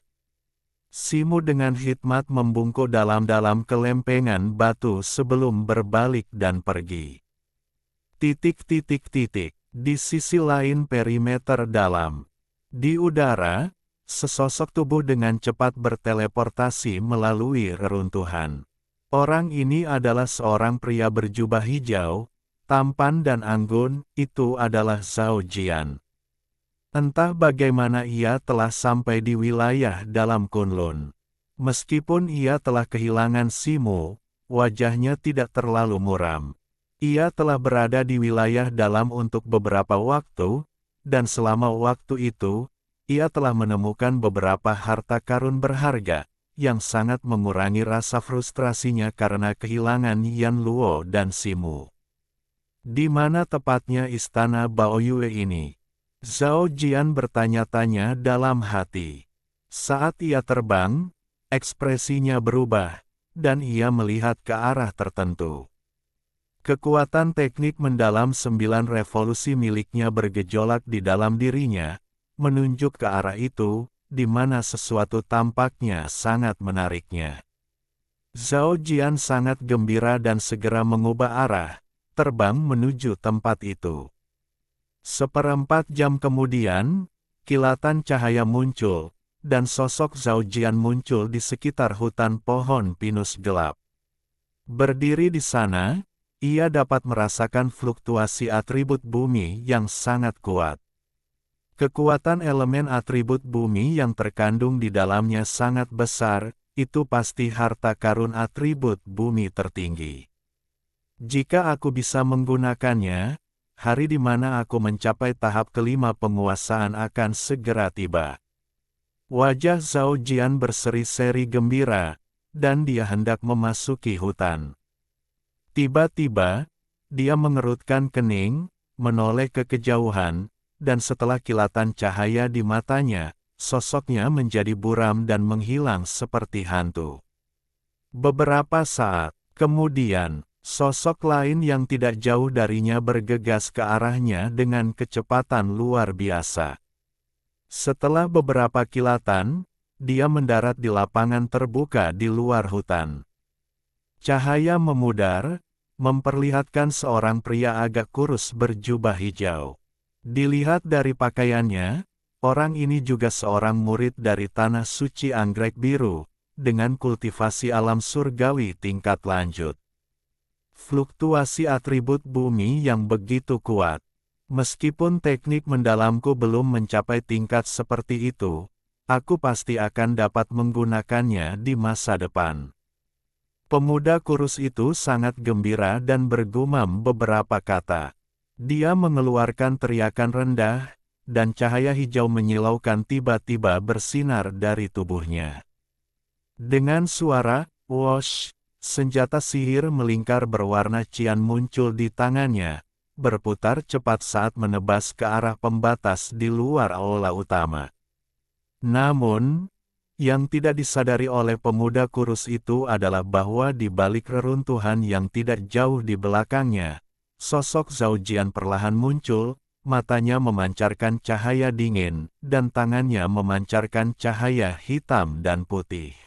Simu dengan hikmat membungkuk dalam-dalam ke lempengan batu sebelum berbalik dan pergi. Di sisi lain perimeter dalam. Di udara, sesosok tubuh dengan cepat berteleportasi melalui reruntuhan. Orang ini adalah seorang pria berjubah hijau, tampan dan anggun, itu adalah Zhao Jian. Entah bagaimana ia telah sampai di wilayah dalam Kunlun. Meskipun ia telah kehilangan Simu, wajahnya tidak terlalu muram. Ia telah berada di wilayah dalam untuk beberapa waktu, dan selama waktu itu, ia telah menemukan beberapa harta karun berharga, yang sangat mengurangi rasa frustrasinya karena kehilangan Yan Luo dan Simu. Di mana tepatnya istana Baoyue ini? Zhao Jian bertanya-tanya dalam hati. Saat ia terbang, ekspresinya berubah, dan ia melihat ke arah tertentu. Kekuatan teknik mendalam 9 revolusi miliknya bergejolak di dalam dirinya, menunjuk ke arah itu, di mana sesuatu tampaknya sangat menariknya. Zhao Jian sangat gembira dan segera mengubah arah, terbang menuju tempat itu. 1/4 jam kemudian, kilatan cahaya muncul, dan sosok Zhao Jian muncul di sekitar hutan pohon pinus gelap. Berdiri di sana, ia dapat merasakan fluktuasi atribut bumi yang sangat kuat. Kekuatan elemen atribut bumi yang terkandung di dalamnya sangat besar, itu pasti harta karun atribut bumi tertinggi. Jika aku bisa menggunakannya, hari di mana aku mencapai tahap kelima penguasaan akan segera tiba. Wajah Zhao Jian berseri-seri gembira, dan dia hendak memasuki hutan. Tiba-tiba, dia mengerutkan kening, menoleh ke kejauhan, dan setelah kilatan cahaya di matanya, sosoknya menjadi buram dan menghilang seperti hantu. Beberapa saat kemudian, sosok lain yang tidak jauh darinya bergegas ke arahnya dengan kecepatan luar biasa. Setelah beberapa kilatan, dia mendarat di lapangan terbuka di luar hutan. Cahaya memudar, memperlihatkan seorang pria agak kurus berjubah hijau. Dilihat dari pakaiannya, orang ini juga seorang murid dari Tanah Suci Anggrek Biru, dengan kultivasi alam surgawi tingkat lanjut. Fluktuasi atribut bumi yang begitu kuat. Meskipun teknik mendalamku belum mencapai tingkat seperti itu, aku pasti akan dapat menggunakannya di masa depan. Pemuda kurus itu sangat gembira dan bergumam beberapa kata. Dia mengeluarkan teriakan rendah, dan cahaya hijau menyilaukan tiba-tiba bersinar dari tubuhnya. Dengan suara, "Wosh!" senjata sihir melingkar berwarna cian muncul di tangannya, berputar cepat saat menebas ke arah pembatas di luar aula utama. Namun, yang tidak disadari oleh pemuda kurus itu adalah bahwa di balik reruntuhan yang tidak jauh di belakangnya, sosok Zhao Jian perlahan muncul, matanya memancarkan cahaya dingin, dan tangannya memancarkan cahaya hitam dan putih.